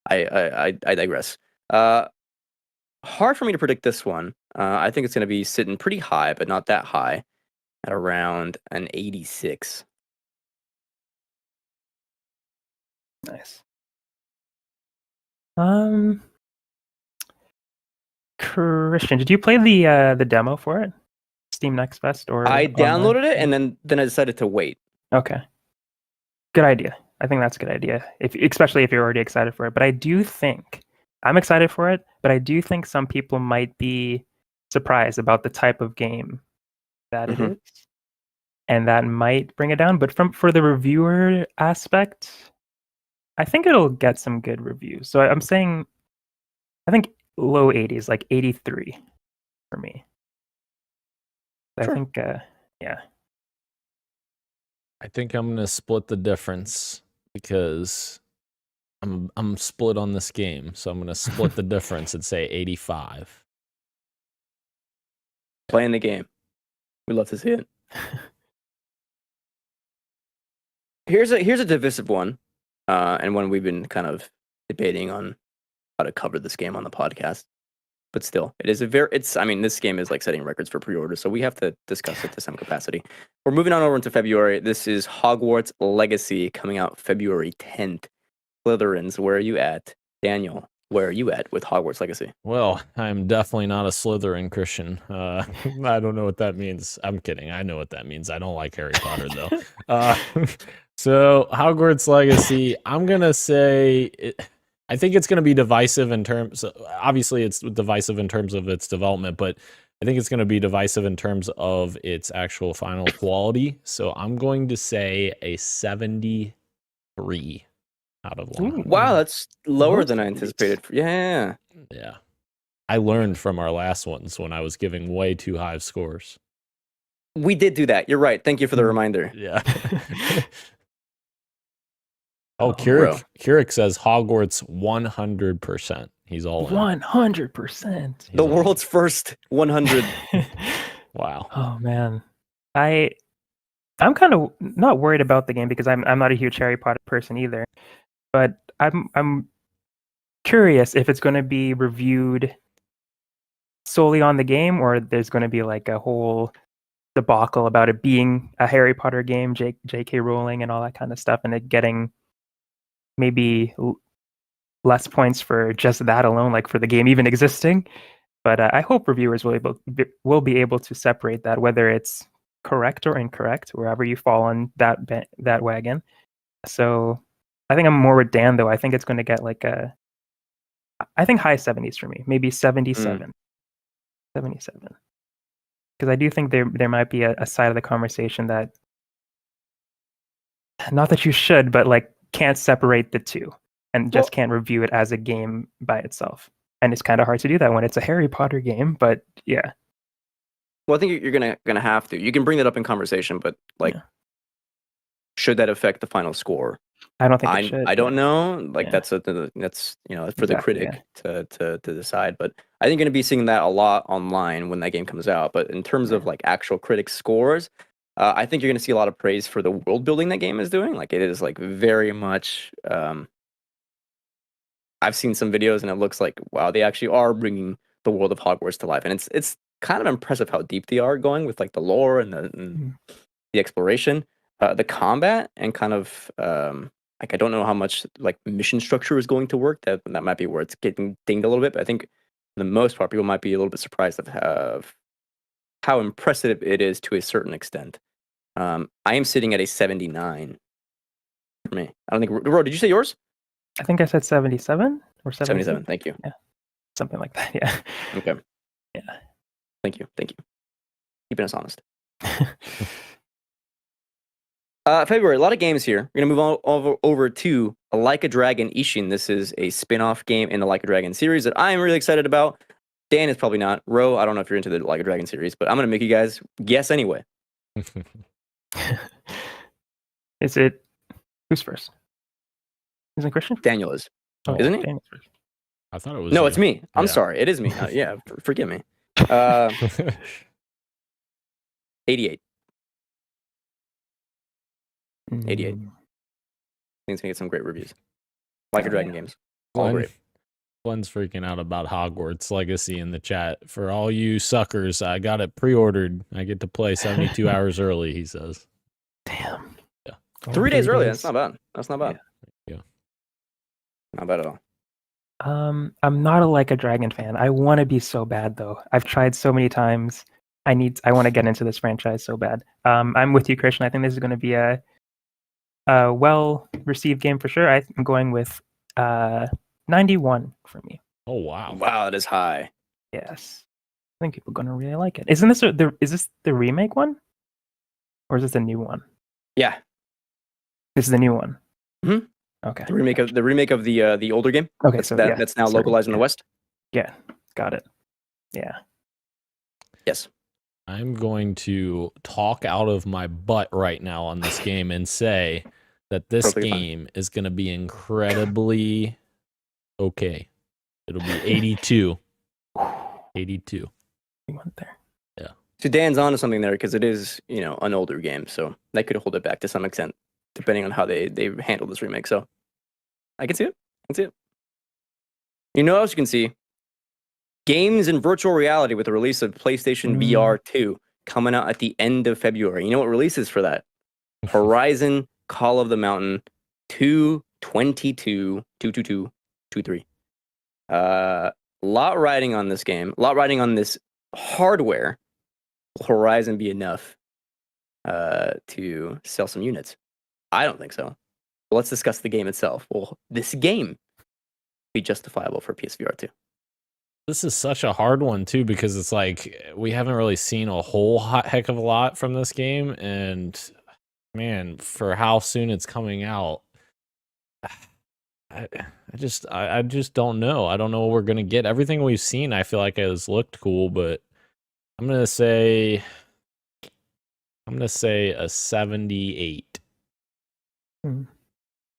I digress. Hard for me to predict this one. I think it's going to be sitting pretty high, but not that high, at around an 86.
Nice. Christian, did you play the demo for it? Steam Next Fest or
I
online?
downloaded it and then I decided to wait.
Okay. Good idea. I think that's a good idea. Especially if you're already excited for it. But I do think I'm excited for it, but I do think some people might be surprised about the type of game that it is. And that might bring it down. But for the reviewer aspect, I think it'll get some good reviews. So I'm saying I think low 80s, like 83 for me.
Sure.
I think yeah.
I think I'm gonna split the difference because I'm split on this game, so I'm gonna split the difference and say 85.
Playing the game. We'd love to see it. Here's a divisive one, and one we've been kind of debating on how to cover this game on the podcast. But still, this game is like setting records for pre-orders, so we have to discuss it to some capacity. We're moving on over into February. This is Hogwarts Legacy coming out February 10th. Slytherins, where are you at? Daniel, where are you at with Hogwarts Legacy?
Well, I'm definitely not a Slytherin Christian. I don't know what that means. I'm kidding. I know what that means. I don't like Harry Potter, though. So, Hogwarts Legacy, I'm going to say... I think it's going to be divisive in terms... Obviously, it's divisive in terms of its development, but I think it's going to be divisive in terms of its actual final quality. So, I'm going to say a 73 out of 100.
Wow, that's lower than I anticipated. Yeah.
I learned from our last ones when I was giving way too high scores.
We did do that. You're right. Thank you for the reminder.
Yeah. Keurig says Hogwarts 100%. He's all in.
100%.
The world's first 100.
Wow.
Oh man, I'm kind of not worried about the game because I'm not a huge Harry Potter person either, but I'm curious if it's going to be reviewed solely on the game or there's going to be like a whole debacle about it being a Harry Potter game, J.K. Rowling and all that kind of stuff, and it getting maybe less points for just that alone, like for the game even existing. But I hope reviewers will be able to separate that, whether it's correct or incorrect, wherever you fall on that wagon. So I think I'm more with Dan, though. I think it's going to get like I think high 70s for me, maybe 77. 77. Because I do think there might be a side of the conversation that, not that you should, but like can't separate the two and just can't review it as a game by itself. And it's kind of hard to do that when it's a Harry Potter game, but yeah.
Well, I think you're gonna have to. You can bring that up in conversation, but like, should that affect the final score?
I don't think it should.
I don't know. Like that's for the critic to decide. But I think you're gonna be seeing that a lot online when that game comes out. But in terms of like actual critic scores, I think you're gonna see a lot of praise for the world building that game is doing. Like it is like very much. I've seen some videos and it looks like wow, they actually are bringing the world of Hogwarts to life, and it's kind of impressive how deep they are going with like the lore and the exploration, the combat, and kind of like I don't know how much like mission structure is going to work. That might be where it's getting dinged a little bit. But I think for the most part, people might be a little bit surprised of how impressive it is to a certain extent. I am sitting at a 79 for me. I don't think. Ro, did you say yours?
I think I said 77 or
77. Thank you.
Yeah, something like that. Yeah.
Okay.
Yeah.
Thank you. Keeping us honest. February, a lot of games here. We're going to move over to Like a Dragon Ishin. This is a spin-off game in the Like a Dragon series that I am really excited about. Dan is probably not. Ro, I don't know if you're into the Like a Dragon series, but I'm going to make you guys guess anyway.
Is it... Who's first? Isn't it Christian?
Daniel is.
Oh,
Isn't he?
Daniel's first.
I thought it was.
No, it's me. I'm
Yeah.
sorry. It is me. Yeah, forgive me. 88. 88. I think it's going to get some great reviews. Like a Dragon games. All great.
Glenn's freaking out about Hogwarts Legacy in the chat. For all you suckers, I got it pre-ordered. I get to play 72 hours early, he says.
Damn.
Yeah.
3 days early. That's not bad. That's not bad.
Yeah.
Not bad at all.
I'm not a Like a Dragon fan. I want to be so bad though. I've tried so many times. I want to get into this franchise so bad. I'm with you, Christian. I think this is going to be a well-received game for sure. I'm going with 91 for me.
Oh wow.
Wow, that is high.
Yes, I think people are going to really like it. Isn't this is this the remake one, or is this the new one?
Yeah.
This is the new one.
Mm-hmm.
Okay.
The remake of the older game.
Okay, so
that's now localized in the West.
Yeah, got it. Yeah.
Yes.
I'm going to talk out of my butt right now on this game and say that this game is going to be incredibly okay. It'll be 82. 82.
We went there.
Yeah.
So Dan's onto something there because it is, an older game, so that could hold it back to some extent, depending on how they handle this remake. So I can see it. You know what else you can see? Games in virtual reality with the release of PlayStation VR 2 coming out at the end of February. You know what releases for that? Horizon Call of the Mountain 2/22/222/23. A lot riding on this game. A lot riding on this hardware. Will Horizon be enough to sell some units? I don't think so. But let's discuss the game itself. Will this game be justifiable for PSVR 2?
This is such a hard one too, because it's like we haven't really seen a whole heck of a lot from this game, and man, for how soon it's coming out, I just don't know. I don't know what we're gonna get. Everything we've seen, I feel like has looked cool, but I'm gonna say a 78.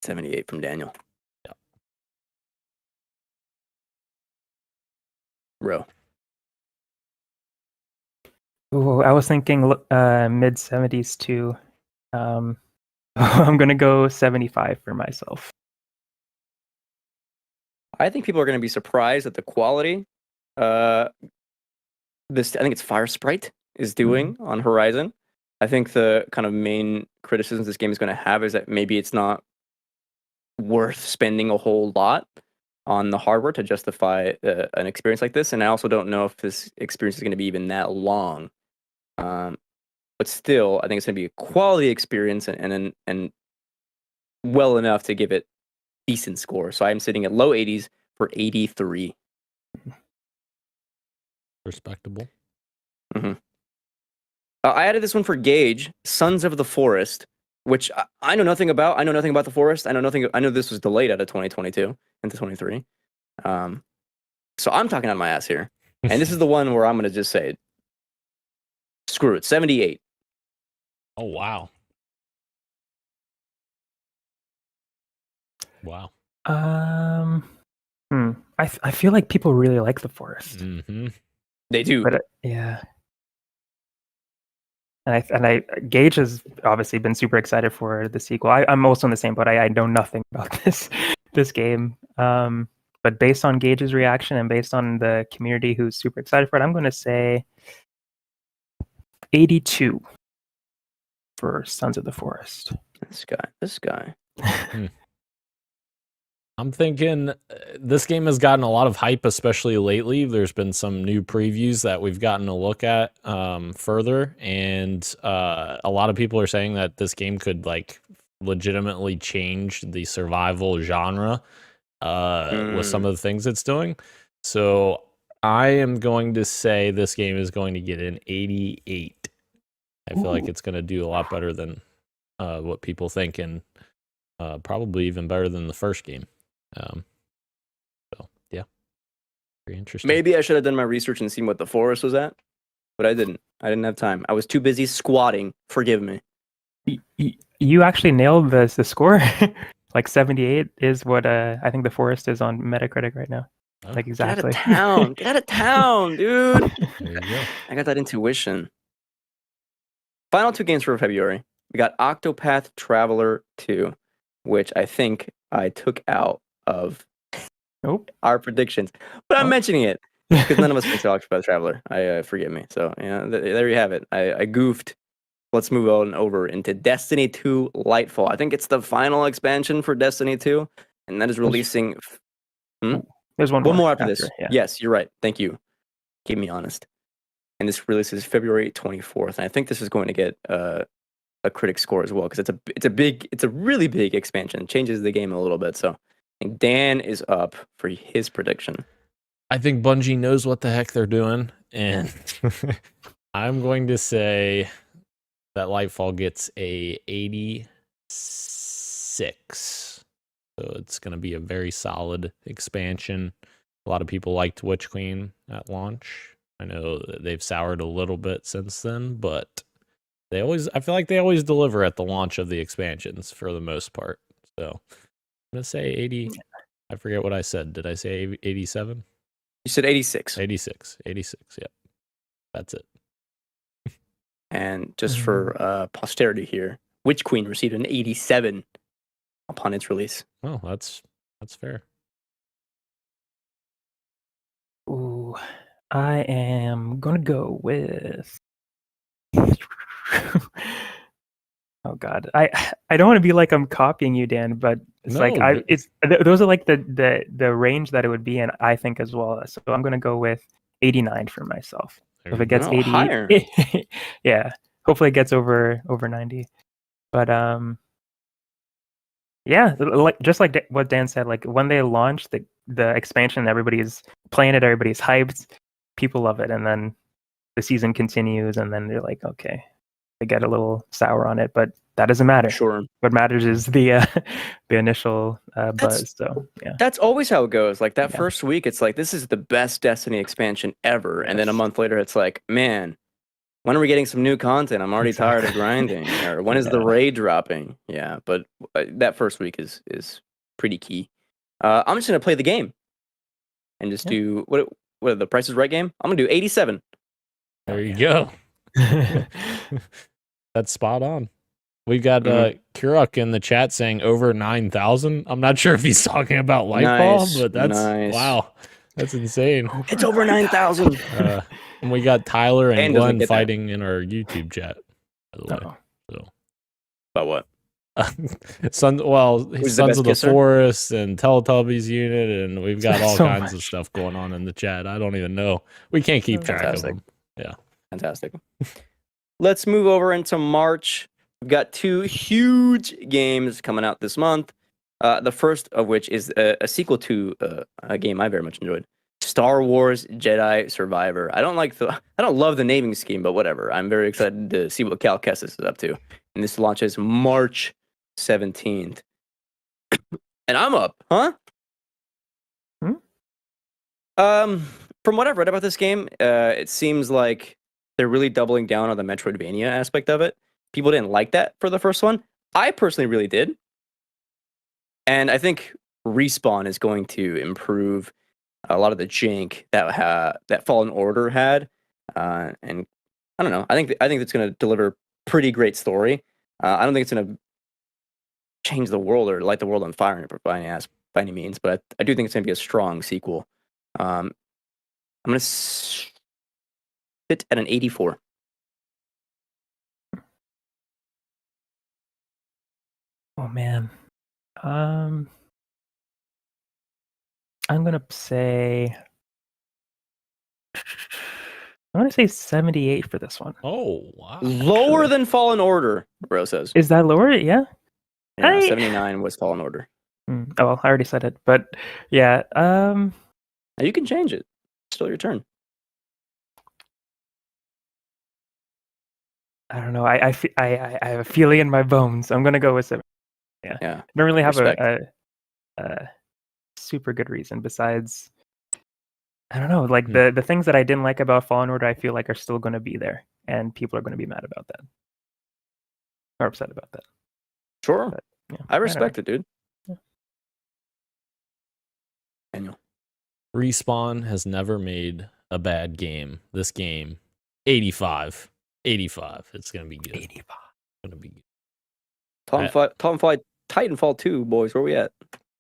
78 from Daniel.
Yeah.
Ro.
Ooh, I was thinking mid 70s too. I'm gonna go 75 for myself.
I think people are going to be surprised at the quality I think it's Fire Sprite is doing on Horizon. I think the kind of main criticisms this game is going to have is that maybe it's not worth spending a whole lot on the hardware to justify an experience like this. And I also don't know if this experience is going to be even that long. But still, I think it's going to be a quality experience and well enough to give it decent score. So I'm sitting at low 80s for 83.
Respectable.
I added this one for Gage, Sons of the Forest, which I know nothing about. I know nothing about the Forest. I know this was delayed out of 2022 into 23. So I'm talking on my ass here. And this is the one where I'm going to just say, screw it, 78.
Oh, wow. Wow.
I feel like people really like the Forest.
Mm-hmm.
They do.
But yeah. And I Gage has obviously been super excited for the sequel. I'm also in the same boat. I know nothing about this game. But based on Gage's reaction and based on the community who's super excited for it, I'm going to say 82 for Sons of the Forest.
This guy.
I'm thinking this game has gotten a lot of hype, especially lately. There's been some new previews that we've gotten a look at further, and a lot of people are saying that this game could like legitimately change the survival genre with some of the things it's doing. So I am going to say this game is going to get an 88. I feel like it's going to do a lot better than what people think, and probably even better than the first game. So yeah, very interesting.
Maybe I should have done my research and seen what the Forest was at, but I didn't. I didn't have time. I was too busy squatting. Forgive me.
You actually nailed the score. Like 78 is what I think the Forest is on Metacritic right now.
Oh.
Like exactly.
Get out of town, dude.
There you go.
I got that intuition. Final two games for February. We got Octopath Traveler 2, which I think I took out of our predictions. But I'm mentioning it because none of us picked Octopath Traveler. Forgive me. So, there you have it. I goofed. Let's move on over into Destiny 2 Lightfall. I think it's the final expansion for Destiny 2, and that is releasing...
There's one
more after this.
Yeah.
Yes, you're right. Thank you. Keep me honest. And this releases February 24th, and I think this is going to get a critic score as well, because it's a really big expansion. It changes the game a little bit. So I think Dan is up for his prediction.
I think Bungie knows what the heck they're doing, and I'm going to say that Lightfall gets a 86. So it's going to be a very solid expansion. A lot of people liked Witch Queen at launch. I know that they've soured a little bit since then, but I feel like they always deliver at the launch of the expansions for the most part. So I'm going to say 80. I forget what I said. Did I say 87?
You said 86.
86. Yep. That's it.
And just for posterity here, Witch Queen received an 87 upon its release.
Oh, that's fair.
Ooh, I am gonna go with. Oh God, I don't want to be like I'm copying you, Dan, but it's
No,
like those are like the range that it would be in, I think, as well. So I'm gonna go with 89 for myself.
There
If
you
it gets
go.
80,
Higher.
yeah, hopefully it gets over 90. But yeah, like just like what Dan said, like when they launched the expansion, everybody's playing it, everybody's hyped, people love it, and then the season continues, and then they're like, okay, they get a little sour on it, but that doesn't matter.
Sure.
What matters is the initial buzz. So yeah,
That's always how it goes. Like that
Yeah.
first week, it's like, this is the best Destiny expansion ever. And then a
Yes.
month later, it's like, man, when are we getting some new content? I'm already tired of grinding. Or when is the raid dropping? Yeah, but that first week is pretty key. I'm just going to play the game and just do, what the Price is Right game? I'm going to do 87.
There you go. That's spot on. We've got Kurok in the chat saying over 9,000. I'm not sure if he's talking about Lightfall,
Nice,
but that's
nice.
wow. That's insane.
It's over 9,000.
And we got Tyler and
Dan doesn't
Glenn
get that.
fighting in our YouTube chat, by the way.
Oh.
So
About what?
Sons
the
Sons
best
of the
kisser?
Forest and Teletubbies unit, and we've got all
So
kinds of
much.
stuff going on in the chat. I don't even know. We can't keep track
Fantastic.
of them.
Fantastic. Let's move over into March. We've got 2 huge games coming out this month. The first of which is a sequel to a game I very much enjoyed, Star Wars Jedi Survivor. I don't love the naming scheme, but whatever. I'm very excited to see what Cal Kestis is up to. And this launches March 17th. And I'm up, huh? From what I've read about this game, it seems like they're really doubling down on the Metroidvania aspect of it. People didn't like that for the first one. I personally really did. And I think Respawn is going to improve a lot of the jank that Fallen Order had. And I don't know. I think it's going to deliver pretty great story. I don't think it's going to change the world or light the world on fire by any means, but I do think it's going to be a strong sequel. I'm going to sit at an 84.
Oh man, I'm gonna say 78 for this one.
Oh wow.
Lower than Fallen Order, bro says.
Is that lower? Yeah.
Yeah, 79 was Fallen Order.
Oh well, I already said it, but yeah.
Now you can change it. Still your turn.
I don't know. I have a feeling in my bones. I'm gonna go with 7. Yeah.
Yeah.
I don't really have
Respect.
a super good reason besides. I don't know. Like the things that I didn't like about Fallen Order, I feel like are still going to be there, and people are going to be mad about that or upset about that.
Sure.
But, yeah,
I respect it, dude.
Yeah.
Daniel.
Respawn has never made a bad game. This game, 85. 85. It's going to be good.
85.
It's going to be good.
Titanfall 2, boys. Where we at?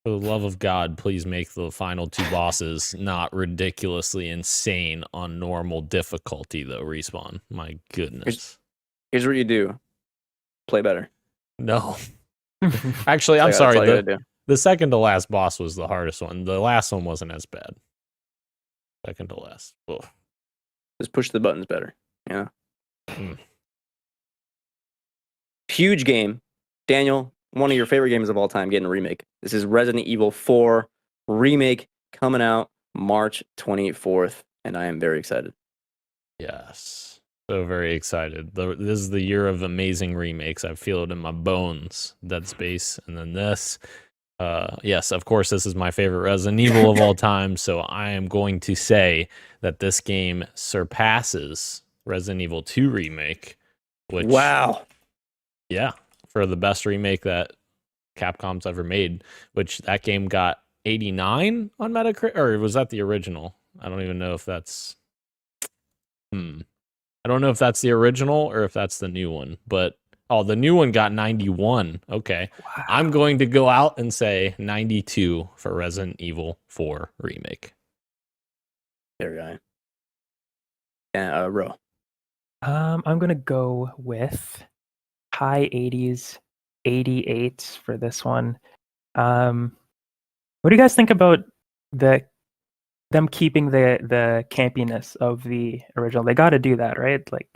For the love of God, please make the final 2 bosses not ridiculously insane on normal difficulty, though, Respawn. My goodness.
Here's what you do. Play better.
No. Actually, I'm
That's all
sorry.
you gotta do.
The second to last boss was the hardest one. The last one wasn't as bad. Second to last. Ugh.
Just push the buttons better. Yeah.
Mm.
Huge game. Daniel, one of your favorite games of all time, getting a remake. This is Resident Evil 4 remake coming out March 24th, and I am very excited.
Yes. So very excited. This is the year of amazing remakes. I feel it in my bones. Dead Space, and then this. Yes, of course, this is my favorite Resident Evil of all time, so I am going to say that this game surpasses Resident Evil 2 remake, which
Wow.
yeah, for the best remake that Capcom's ever made, which that game got 89 on Metacritic, or was that the original? I don't even know if that's I I don't know if that's the original or if that's the new one, but the new one got 91. Okay.
Wow.
I'm going to go out and say 92 for Resident Evil 4 remake.
There we go. And Ro.
I'm gonna go with high 80s, 88 for this one. What do you guys think about them keeping the campiness of the original? They got to do that, right? Like,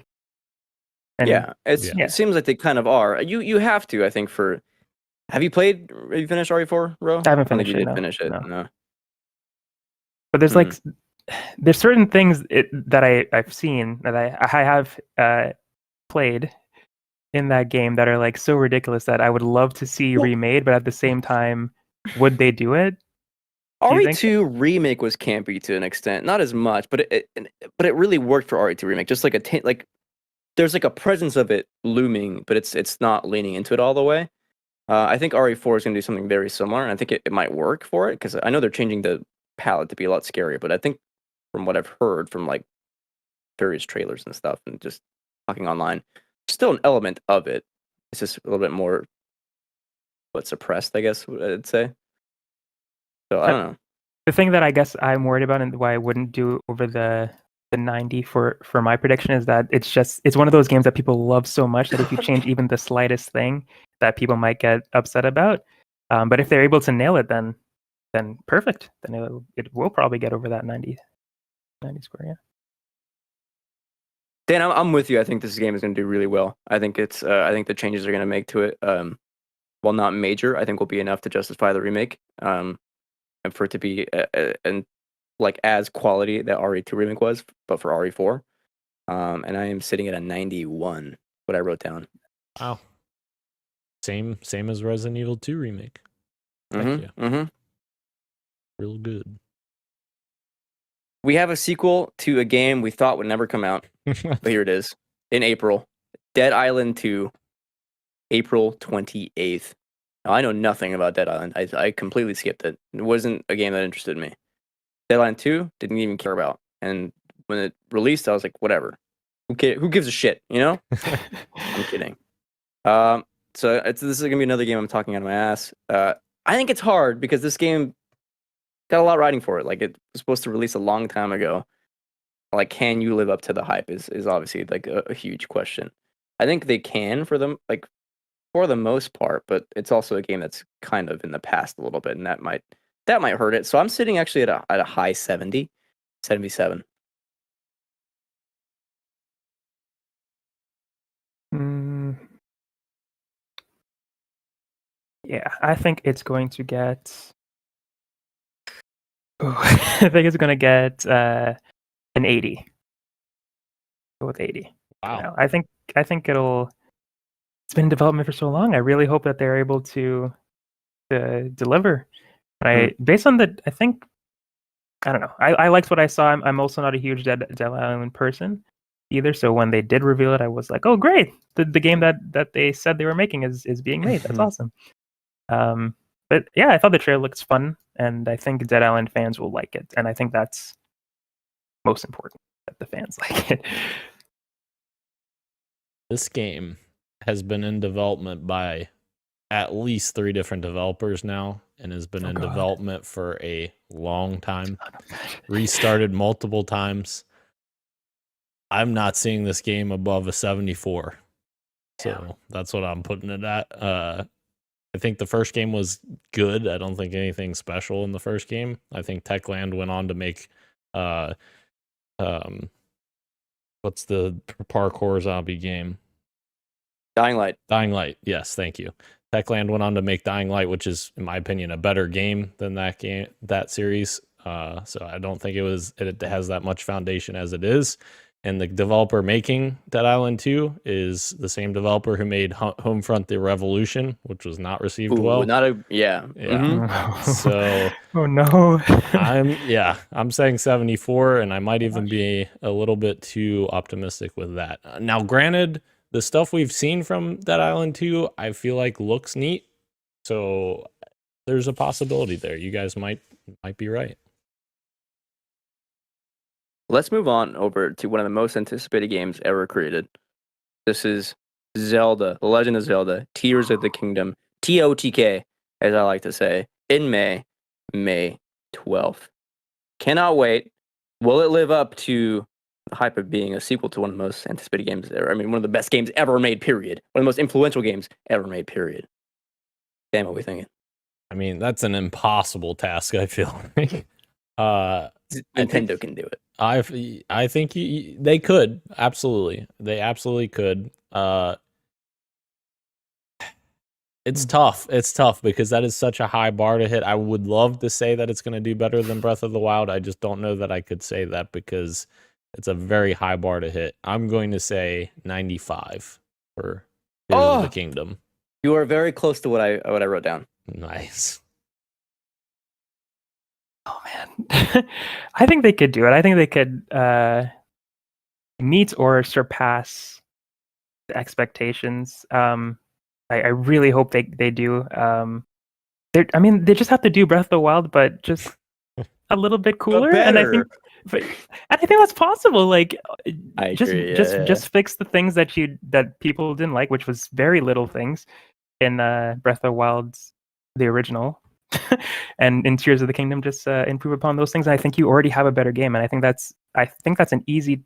Yeah, it seems like they kind of are. You have to, I think. Have you finished RE4, Ro?
I haven't
don't think
finished
you
it.
did finish it.
No.
No.
But there's like, there's certain things that I've seen that I have played in that game that are like so ridiculous that I would love to see remade, but at the same time, would they do it? Do you think?
RE2 remake was campy to an extent, not as much, but it really worked for RE2 remake. Just like there's like a presence of it looming, but it's not leaning into it all the way. I think RE4 is going to do something very similar, and I think it might work for it because I know they're changing the palette to be a lot scarier. But I think from what I've heard from like various trailers and stuff, and just talking online, still an element of it. It's just a little bit more suppressed, I guess I'd say. So I don't know.
The thing that I guess I'm worried about and why I wouldn't do over the 90 for my prediction is that it's one of those games that people love so much that if you change even the slightest thing, that people might get upset about. But if they're able to nail it, then perfect. Then it will probably get over that 90 score. Yeah.
Dan, I'm with you. I think this game is going to do really well. I think I think the changes they're going to make to it, while not major, I think will be enough to justify the remake. And for it to be and like as quality that RE2 remake was, but for RE4. And I am sitting at a 91. What I wrote down.
Wow. Same as Resident Evil 2 remake.
Mm-hmm.
Real good.
We have a sequel to a game we thought would never come out, but here it is in April. Dead Island 2, April 28th. Now, I know nothing about Dead Island. I completely skipped it. It wasn't a game that interested me. Dead Island 2, didn't even care about. And when it released, I was like, whatever. Who gives a shit, you know? I'm kidding. So this is going to be another game I'm talking out of my ass. I think it's hard because this game got a lot riding for it. Like, it was supposed to release a long time ago. Like, can you live up to the hype is obviously like a huge question. I think they can for the most part, but it's also a game that's kind of in the past a little bit, and that might hurt it. So I'm sitting actually at a high 70, 77.
Yeah, I think it's going to get. I think it's going to get an 80. Go with 80.
Wow.
You know, I think it'll. It's been in development for so long. I really hope that they're able to deliver. And based on I think, I don't know. I liked what I saw. I'm also not a huge Dead Island person either. So when they did reveal it, I was like, oh great, the game that they said they were making is being made. That's awesome. But yeah, I thought the trailer looks fun, and I think Dead Island fans will like it. And I think that's most important, that the fans like it.
This game has been in development by at least 3 different developers now, and has been in development for a long time. Restarted multiple times. I'm not seeing this game above a 74. So that's what I'm putting it at. I think the first game was good. I don't think anything special in the first game. I think Techland went on to make what's the parkour zombie game?
Dying Light.
Dying Light. Yes, thank you. Techland went on to make Dying Light, which is, in my opinion, a better game than that series. So I don't think it has that much foundation as it is. And the developer making Dead Island 2 is the same developer who made Homefront: The Revolution, which was not received well.
Yeah.
Mm-hmm. So
oh no.
I'm saying 74, and I might even be a little bit too optimistic with that. Now, granted, the stuff we've seen from Dead Island 2, I feel like looks neat. So there's a possibility there. You guys might be right.
let's move on over to one of the most anticipated games ever created. This is Zelda, The Legend of Zelda, Tears of the Kingdom, TOTK, as I like to say, in May 12th. Cannot wait. Will it live up to the hype of being a sequel to one of the most anticipated games ever? I mean, one of the best games ever made, period. One of the most influential games ever made, period. Damn, what are we thinking?
I mean, that's an impossible task, I feel like.
Nintendo can do it.
I think they could. Absolutely. They absolutely could. It's tough. It's tough because that is such a high bar to hit. I would love to say that it's going to do better than Breath of the Wild. I just don't know that I could say that because it's a very high bar to hit. I'm going to say 95 for Tears of the Kingdom.
You are very close to what I wrote down.
Nice.
Oh man, I think they could do it. I think they could meet or surpass the expectations. I really hope they do. I mean, they just have to do Breath of the Wild, but just a little bit cooler. And I think that's possible. Like,
I agree.
Just fix the things that people didn't like, which was very little things in Breath of the Wild's the original, and in Tears of the Kingdom, just improve upon those things. And I think you already have a better game, and I think that's an easy.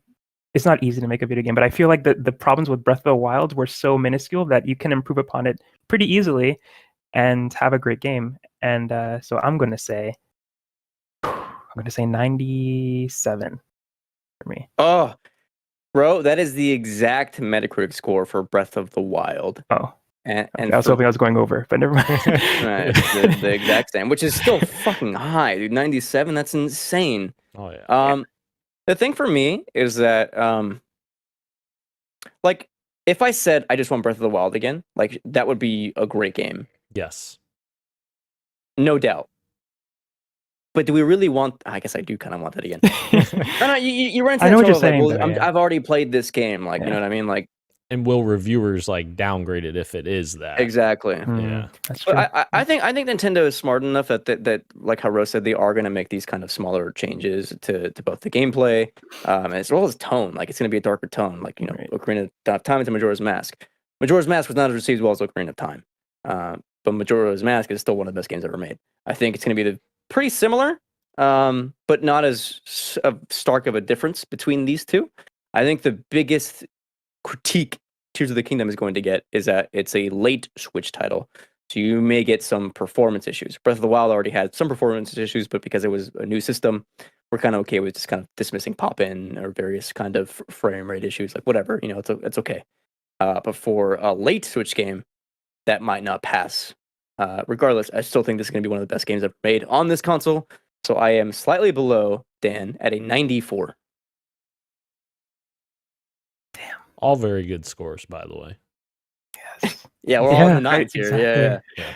It's not easy to make a video game, but I feel like the problems with Breath of the Wild were so minuscule that you can improve upon it pretty easily and have a great game. And so I'm going to say 97 for me.
Oh, bro, that is the exact Metacritic score for Breath of the Wild.
Oh,
and
I was hoping I was going over, but never mind.
Right, the exact same, which is still fucking high, dude. 97, that's insane.
Oh yeah.
The thing for me is that, like, if I said I just want Breath of the Wild again, like, that would be a great game.
Yes.
No doubt. But do we really want... I guess I do kind of want that again. No, you run into
I know what you're
like,
saying,
well,
though, yeah.
I've already played this game. Like, you know what I mean? Like,
And will reviewers like downgrade it if it is that?
exactly.
Yeah.
That's true.
But I think Nintendo is smart enough that like how Rose said, they are going to make these kind of smaller changes to both the gameplay as well as tone. Like, it's going to be a darker tone. Like, you know,
Right.
Ocarina of Time into Majora's Mask. Majora's Mask was not as received as well as Ocarina of Time. But Majora's Mask is still one of the best games ever made. I think it's going to be pretty similar, but not as stark of a difference between these two. I think the biggest critique Tears of the Kingdom is going to get is that it's a late Switch title. So you may get some performance issues. Breath of the Wild already had some performance issues, but because it was a new system, we're kind of okay with just kind of dismissing pop-in or various kind of frame rate issues, like whatever, you know, it's okay. But for a late Switch game, that might not pass. Regardless, I still think this is going to be one of the best games ever made on this console. So I am slightly below Dan at a 94.
All very good scores, by the way.
Yes.
Yeah, we're all in the
right,
nines here.
exactly.
Yeah.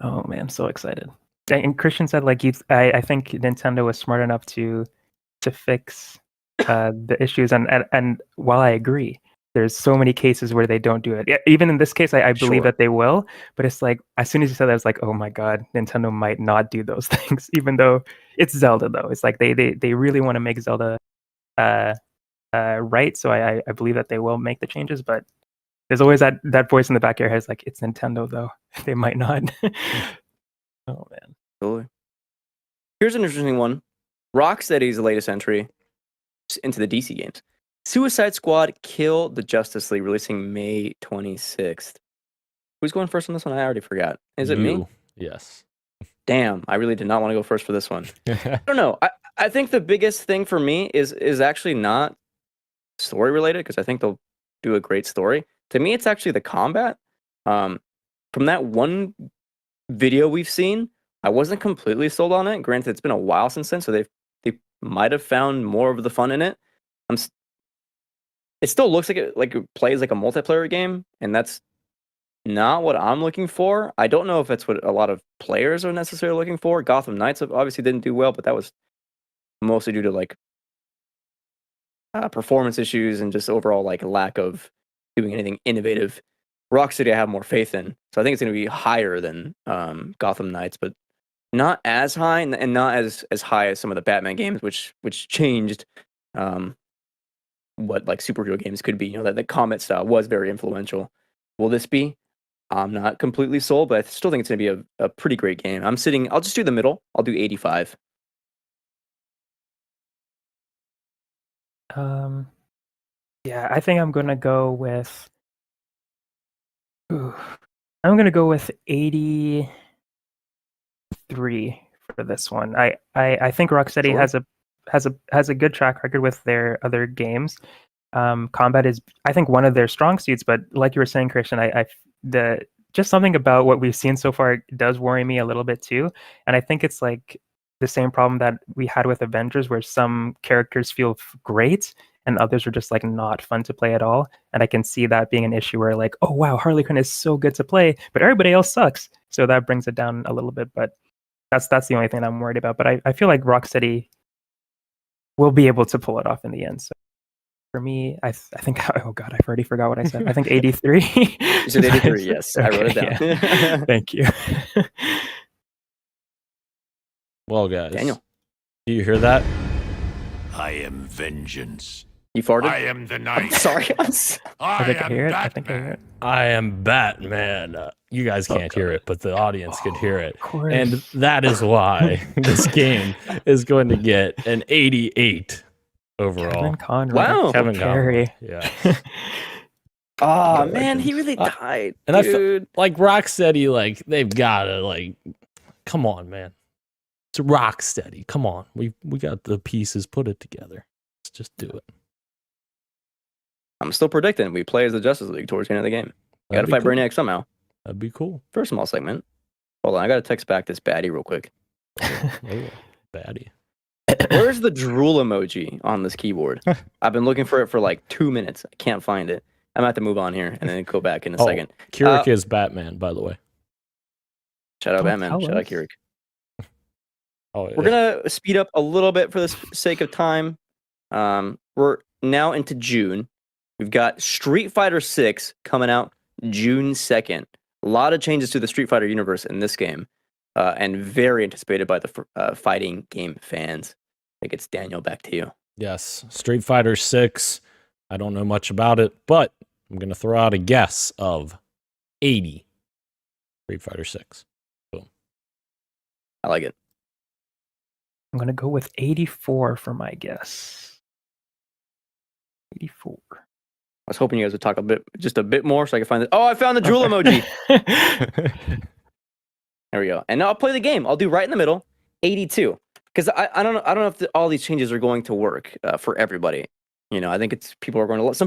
Oh man, I'm so excited. And Christian said, like, I think Nintendo was smart enough to fix the issues, and while I agree, there's so many cases where they don't do it. Even in this case, I believe
Sure.
that they will. But it's like, as soon as you said that, I was like, oh my god, Nintendo might not do those things. Even though it's Zelda, though, it's like they really want to make Zelda right. So I believe that they will make the changes. But there's always that voice in the back of your head, is like, it's Nintendo, though. They might not. Oh man.
Totally. Here's an interesting one. Rocksteady's latest entry into the DC games. Suicide Squad Kill the Justice League, releasing May 26th. Who's going first on this one? I already forgot. Is it me?
You. Yes.
Damn, I really did not want to go first for this one. I don't know. I think the biggest thing for me is actually not story related, because I think they'll do a great story. To me, it's actually the combat. From that one video we've seen, I wasn't completely sold on it. Granted, it's been a while since then, so they might have found more of the fun in it. It still looks like it plays like a multiplayer game, and that's not what I'm looking for. I don't know if that's what a lot of players are necessarily looking for. Gotham Knights obviously didn't do well, but that was mostly due to like performance issues and just overall like lack of doing anything innovative. Rocksteady I have more faith in, so I think it's going to be higher than Gotham Knights, but not as high and not as high as some of the Batman games, which changed what like superhero games could be. You know, that the combat style was very influential. Will this be? I'm not completely sold, but I still think it's going to be a pretty great game. I'll just do the middle. I'll do 85.
Yeah, I think I'm gonna go with. I'm gonna go with 83 for this one. I think Rocksteady
Sure.
has a good track record with their other games. Combat is, I think, one of their strong suits. But like you were saying, Christian, just something about what we've seen so far does worry me a little bit too. And I think it's like the same problem that we had with Avengers, where some characters feel great and others are just like not fun to play at all. And I can see that being an issue where like, oh wow, Harley Quinn is so good to play, but everybody else sucks. So that brings it down a little bit. But that's the only thing I'm worried about. But I feel like Rocksteady will be able to pull it off in the end. So for me, I think, oh god, I've already forgot what I said. I think 83.
You said 83, yes. I wrote it down.
Yeah. Thank you.
Well, guys,
Daniel.
do you hear that?
I am vengeance.
You farted?
I am the
I'm
night.
sorry.
I think I hear it. I think I hear it.
I am Batman. You guys can't hear it, but the audience could hear it.
Of course.
And that is why this game is going to get an 88 overall.
Kevin Conroy.
Wow.
Kevin
Conroy.
Yeah.
Oh,
But,
man,
like,
he really died,
and I
dude.
like Rocksteady, like they've got to like, come on, man. It's Rocksteady. Come on, we got the pieces. Put it together. Let's just do it.
I'm still predicting we play as the Justice League towards the end of the game. Got to
That'd be
fight
cool.
Brainiac somehow.
That'd be cool.
For a small segment. Hold on, I got to text back this baddie real quick.
Oh, baddie.
Where's the drool emoji on this keyboard? I've been looking for it for like 2 minutes. I can't find it. I'm going to have to move on here and then go back in a second.
Kirik is Batman, by the way.
Shout out
Don't
Batman.
tell
Shout out
us.
Kirik.
Oh,
We're going to speed up a little bit for the sake of time. We're now into June. We've got Street Fighter 6 coming out June 2nd. A lot of changes to the Street Fighter universe in this game, and very anticipated by the fighting game fans. I think it's Daniel, back to you.
Yes, Street Fighter 6. I don't know much about it, but I'm going to throw out a guess of 80 Street Fighter 6. Boom.
I like it.
I'm gonna go with 84 for my guess. 84.
I was hoping you guys would talk just a bit more so I could find it. Oh, I found the drool emoji. There we go. And now I'll play the game. I'll do right in the middle, 82. Because I don't know if all these changes are going to work for everybody. You know, I think some people are going to love it.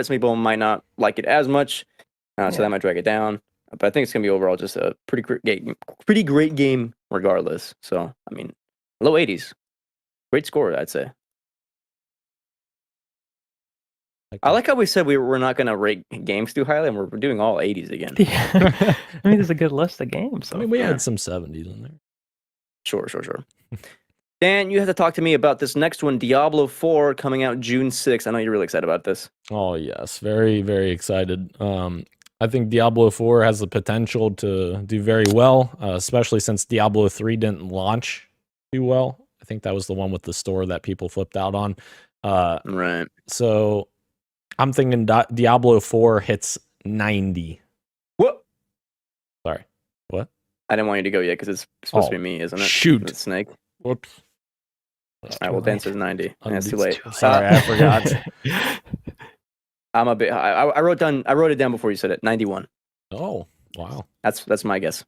Some people might not like it as much. So that might drag it down. But I think it's going to be overall just a pretty great game regardless. So, I mean, low 80s. Great score, I'd say. I like how we said we're not going to rate games too highly, and we're doing all 80s again.
Yeah. I mean, there's a good list of games. So.
I mean, we had some 70s in there.
Sure. Dan, you have to talk to me about this next one, Diablo 4, coming out June 6th. I know you're really excited about this.
Oh, yes. Very, very excited. I think Diablo 4 has the potential to do very well, especially since Diablo 3 didn't launch too well. I think that was the one with the store that people flipped out on.
Right.
So I'm thinking Diablo 4 hits 90.
What?
Sorry. What?
I didn't want you to go yet because it's supposed to be me, isn't it?
Shoot.
The snake.
Whoops.
All right, well, Dan says 90. That's too late.
Sorry, I forgot.
I'm a bit. I wrote it down before you said it. 91.
Oh, wow.
That's my guess.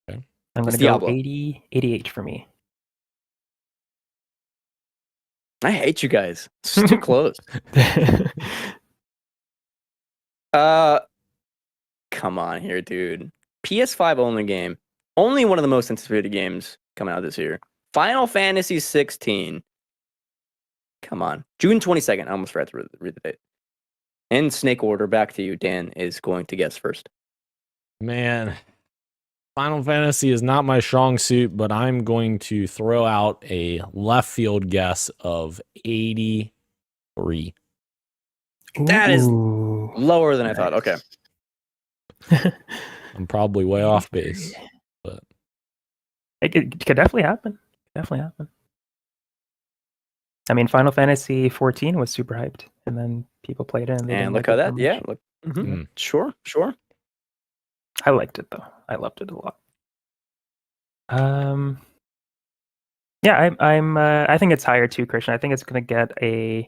I'm going
It's
to go
Diablo.
88 for me.
I hate you guys. It's too close. Come on here, dude. PS5 only game. Only one of the most anticipated games coming out this year. Final Fantasy 16. Come on. June 22nd. I almost forgot to read the date. In snake order, back to you. Dan is going to guess first.
Man, Final Fantasy is not my strong suit, but I'm going to throw out a left field guess of 83.
That is
Ooh.
lower than I thought. Okay.
I'm probably way off base.
It could definitely happen. I mean, Final Fantasy 14 was super hyped, and then people played it, and they
And
didn't
look
like
how
it
that,
that
yeah,
much.
look,
Mm.
sure.
I liked it though. I loved it a lot. Yeah, I think it's higher too, Christian. I think it's gonna get a.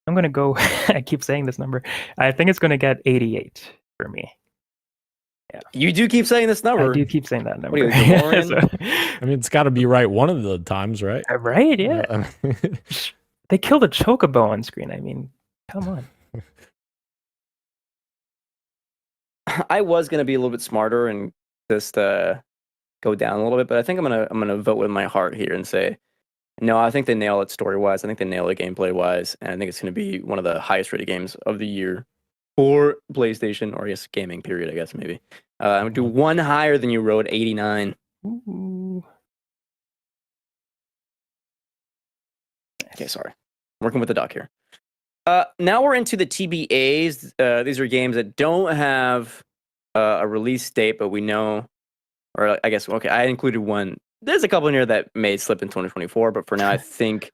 I'm gonna go. I keep saying this number. I think it's gonna get 88 for me.
You do keep saying this number.
I do keep saying that number.
What are you, DeLorean?
I mean, it's got to be right one of the times, right?
Right? Yeah. They killed a chocobo on screen. I mean, come on.
I was gonna be a little bit smarter and just go down a little bit, but I think I'm gonna vote with my heart here and say no. I think they nail it story wise. I think they nail it gameplay wise, and I think it's gonna be one of the highest rated games of the year for PlayStation, or I guess gaming period. I guess maybe. I'm gonna do one higher than you wrote, 89.
Ooh.
Okay, sorry. I'm working with the doc here. Now we're into the TBAs. These are games that don't have a release date, but we know, or I guess, okay, I included one. There's a couple in here that may slip in 2024, but for now, I think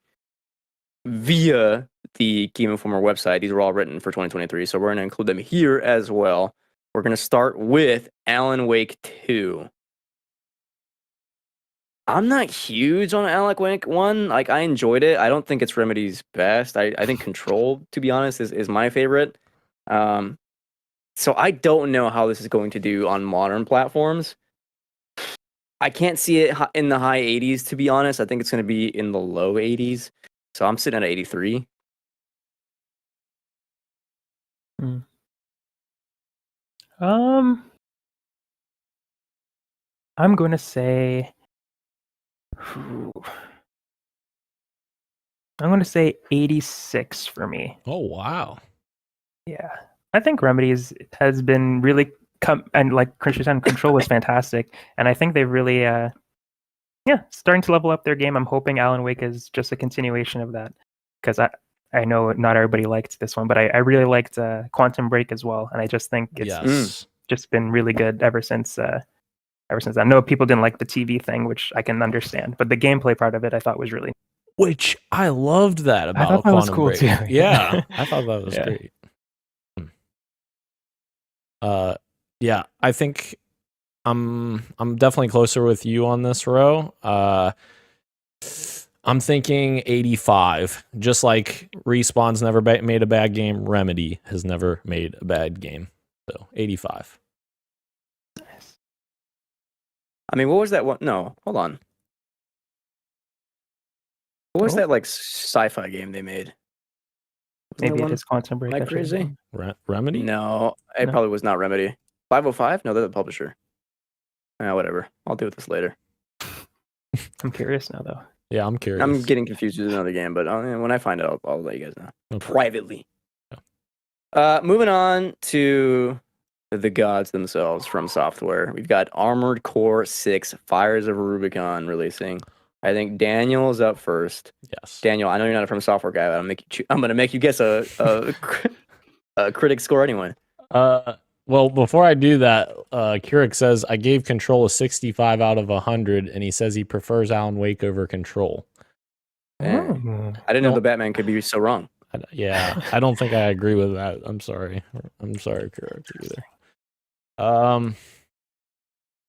via the Game Informer website, these were all written for 2023, so we're going to include them here as well. We're going to start with Alan Wake 2. I'm not huge on Alan Wake 1. Like, I enjoyed it. I don't think it's Remedy's best. I think Control, to be honest, is my favorite. So I don't know how this is going to do on modern platforms. I can't see it in the high 80s, to be honest. I think it's going to be in the low 80s. So I'm sitting at 83.
I'm going to say. I'm going to say 86 for me.
Oh wow.
Yeah, I think Remedy has been really and like Christian said, Control was fantastic, and I think they've really, starting to level up their game. I'm hoping Alan Wake is just a continuation of that, because I know not everybody liked this one, but I really liked Quantum Break as well, and I just think it's just been really good ever since. I know people didn't like the TV thing, which I can understand, but the gameplay part of it I thought was really.
Which I loved that about
I thought that was
Quantum
cool
Break.
too.
Yeah, I thought that was
Yeah.
great. Yeah, I think I'm definitely closer with you on this row. I'm thinking 85. Just like Respawn's never made a bad game, Remedy has never made a bad game. So 85.
I mean, what was that one? No, hold on. What was that like sci-fi game they made?
Maybe it is Quantum Break.
Am I crazy?
Remedy?
No, it probably was not Remedy. 505? No, they're the publisher. Whatever. I'll deal with this later.
I'm curious now, though.
Yeah, I'm curious.
I'm getting confused with another game, but when I find it, I'll let you guys know.
Okay.
Privately.
Yeah.
Moving on to the gods themselves from software. We've got Armored Core 6 Fires of Rubicon releasing. I think Daniel is up first.
Yes.
Daniel, I know you're not a From Software guy, but I'm going to make you guess a critic score anyway.
Well, before I do that, Keurig says, I gave Control a 65 out of 100, and he says he prefers Alan Wake over Control.
I didn't know the Batman could be so wrong.
Yeah, I don't think I agree with that. I'm sorry, Keurig, either.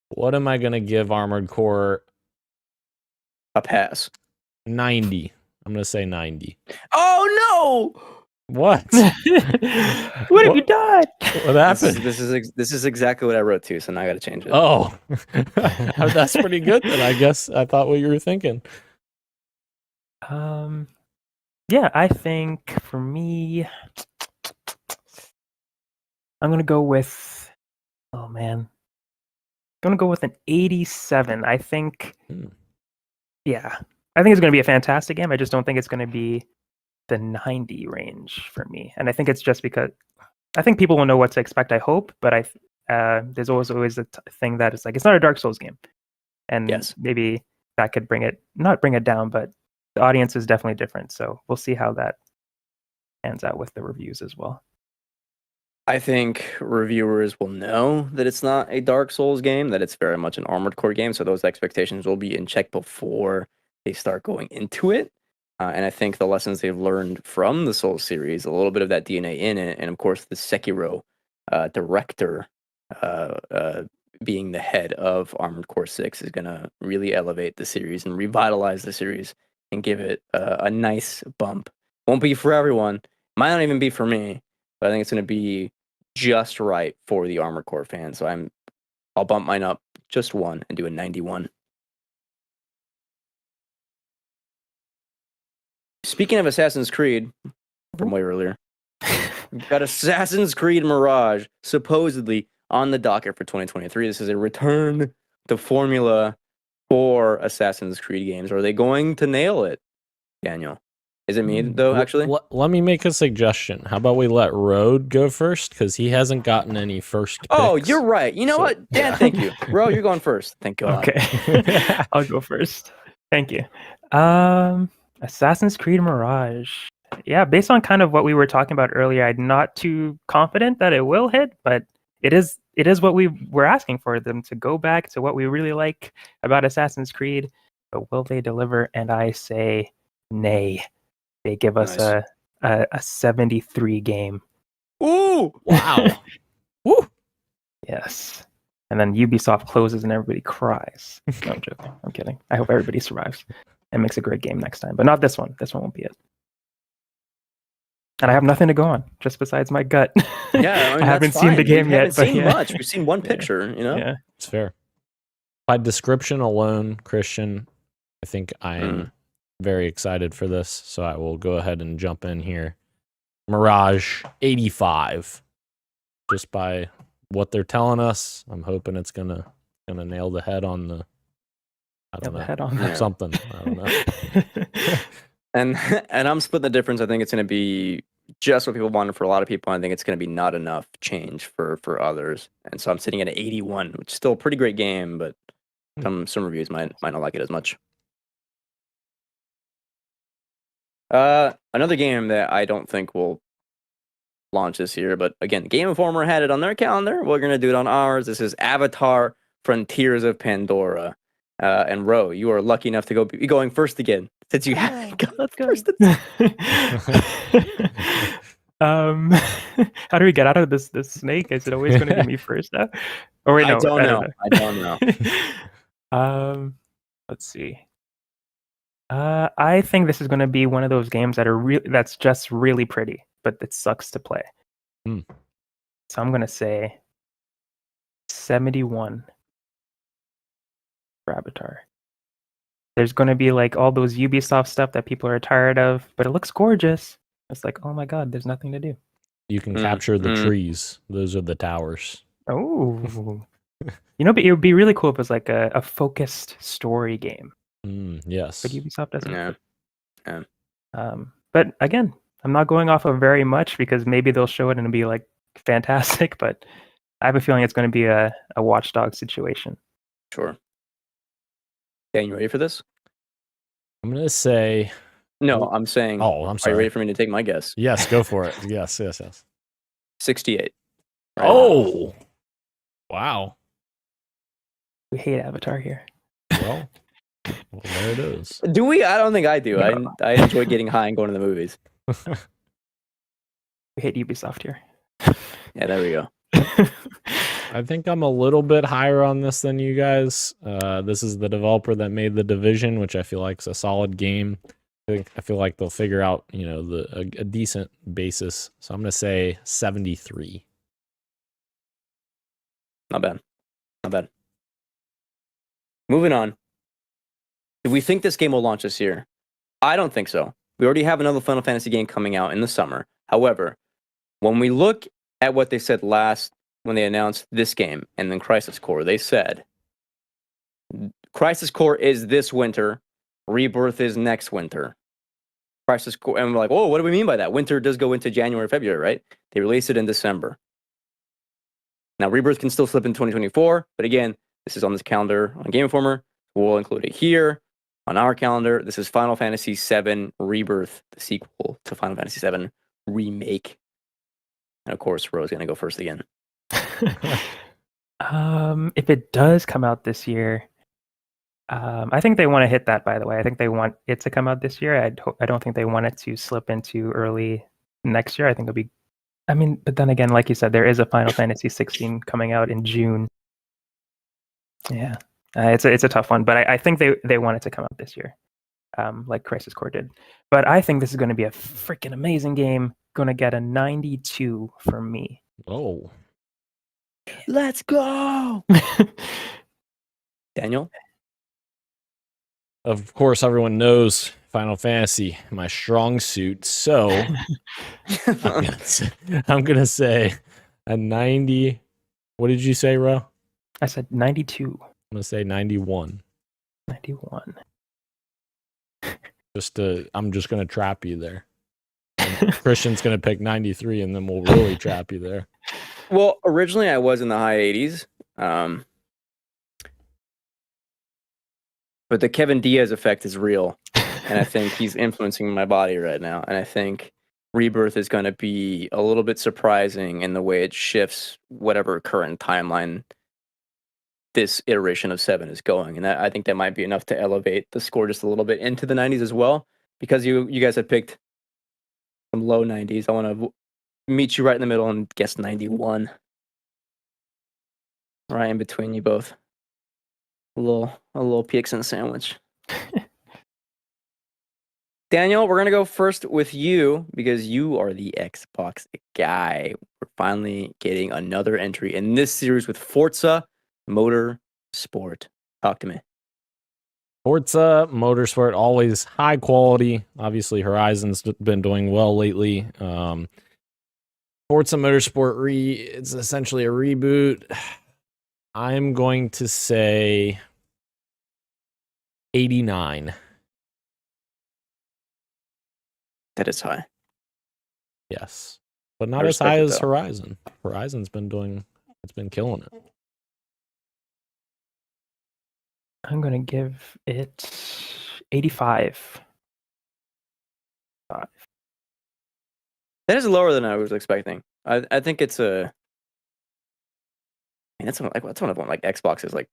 What am I going to give Armored Core?
A pass.
90. I'm going to say 90.
Oh, no!
What?
What have you done?
What happened?
This is exactly what I wrote too, so now I got to change it.
Oh, that's pretty good then. I guess I thought what you were thinking.
Yeah, I think for me, I'm gonna go with. Oh man, I'm gonna go with an 87. I think. Yeah, I think it's gonna be a fantastic game. I just don't think it's gonna be the 90 range for me, and I think it's just because I think people will know what to expect. I hope, but there's always a thing that it's like it's not a Dark Souls game, and maybe that could not bring it down, but the audience is definitely different. So we'll see how that pans out with the reviews as well.
I think reviewers will know that it's not a Dark Souls game, that it's very much an Armored Core game, so those expectations will be in check before they start going into it. And I think the lessons they've learned from the Souls series, a little bit of that DNA in it, and of course the Sekiro director being the head of Armored Core 6 is going to really elevate the series and revitalize the series and give it a nice bump. Won't be for everyone. Might not even be for me, but I think it's going to be just right for the Armored Core fans. So I'll bump mine up just one and do a 91. Speaking of Assassin's Creed, from way earlier, we've got Assassin's Creed Mirage supposedly on the docket for 2023. This is a return to formula for Assassin's Creed games. Are they going to nail it, Daniel? Is it me, though, actually?
Let me make a suggestion. How about we let Road go first? Because he hasn't gotten any first picks.
Oh, you're right. You know what? Dan, thank you. Ro, you're going first. Thank God.
Okay. I'll go first. Thank you. Assassin's Creed Mirage. Yeah, based on kind of what we were talking about earlier, I'm not too confident that it will hit, but it is what we were asking for them to go back to what we really like about Assassin's Creed. But will they deliver? And I say nay. They give us a 73 game.
Ooh!
Wow. Woo!
Yes. And then Ubisoft closes and everybody cries. No, I'm joking. I'm kidding. I hope everybody survives and makes a great game next time. But not this one. This one won't be it. And I have nothing to go on, just besides my gut.
Yeah,
I haven't seen the game yet.
But seen much. We've seen one picture, you know?
Yeah.
It's fair. By description alone, Christian, I think I am very excited for this, so I will go ahead and jump in here. Mirage 85. Just by what they're telling us, I'm hoping it's gonna nail the head on the something. I don't know.
And I'm splitting the difference. I think it's going to be just what people wanted for a lot of people. I think it's going to be not enough change for others. And so I'm sitting at an 81, which is still a pretty great game, but some reviews might not like it as much. Another game that I don't think will launch this year, but again, Game Informer had it on their calendar. We're going to do it on ours. This is Avatar: Frontiers of Pandora. And Ro, you are lucky enough to be going first again, since you haven't gone
Let's go.
first.
How do we get out of this snake? Is it always going to be me first now? Or wait, no,
I don't know.
Let's see. I think this is going to be one of those games that's just really pretty, but it sucks to play. So I'm going to say 71 for Avatar. There's going to be like all those Ubisoft stuff that people are tired of, but it looks gorgeous. It's like, oh my god, there's nothing to do.
You can capture the trees. Those are the towers.
Oh. But it would be really cool if it was like a focused story game.
Yes.
But Ubisoft doesn't.
Yeah.
But again, I'm not going off of very much because maybe they'll show it and it'll be like fantastic, but I have a feeling it's going to be a watchdog situation.
Sure. Dan, you ready for this?
I'm going to say...
No, I'm saying...
Oh, I'm sorry.
Are you ready for me to take my guess?
Yes, go for it. Yes.
68.
Right. Oh! Wow.
We hate Avatar here.
Well, there it is.
Do we? I don't think I do.
No.
I enjoy getting high and going to the movies.
We hate Ubisoft here.
Yeah, there we go.
I think I'm a little bit higher on this than you guys. This is the developer that made The Division, which I feel like is a solid game. I feel like they'll figure out, a decent basis. So I'm going to say 73.
Not bad. Moving on. Do we think this game will launch this year? I don't think so. We already have another Final Fantasy game coming out in the summer. However, when we look at what they said last when they announced this game and then Crisis Core, they said Crisis Core is this winter, Rebirth is next winter. Crisis Core, and we're like, oh, what do we mean by that? Winter does go into January, February, right? They released it in December. Now, Rebirth can still slip in 2024, but again, this is on this calendar on Game Informer. We'll include it here on our calendar. This is Final Fantasy VII Rebirth, the sequel to Final Fantasy VII Remake. And of course, Ro's going to go first again.
If it does come out this year, I think they want to hit that. By the way, I think they want it to come out this year. I don't think they want it to slip into early next year. I think it'll be. I mean, but then again, like you said, there is a Final Fantasy 16 coming out in June. Yeah, it's a tough one, but I think they want it to come out this year, like Crisis Core did. But I think this is going to be a freaking amazing game. Going to get a 92 from me.
Oh,
Let's go, Daniel.
of course, everyone knows Final Fantasy, my strong suit. So I'm gonna say a 90. What did you say, Ro?
I said 92.
I'm gonna say 91.
91.
I'm just gonna trap you there. And Christian's gonna pick 93, and then we'll really trap you there.
Well, originally I was in the high 80s, but the Kevin Diaz effect is real, and I think he's influencing my body right now. And I think Rebirth is going to be a little bit surprising in the way it shifts whatever current timeline this iteration of 7 is going. And I think that might be enough to elevate the score just a little bit into the 90s as well, because you guys have picked some low 90s. I want to meet you right in the middle and guess 91. Right in between you both. A little PXN sandwich. Daniel, we're going to go first with you because you are the Xbox guy. We're finally getting another entry in this series with Forza Motorsport. Talk to me.
Forza Motorsport, always high quality. Obviously, Horizon's been doing well lately. Forza Motorsport it's essentially a reboot. I'm going to say 89.
That is high.
Yes. But not
I
as high
respect it,
as
though.
Horizon. Horizon's been killing it.
I'm going to give it 85.
That is lower than I was expecting. I think it's a. I mean, that's one of like Xbox's like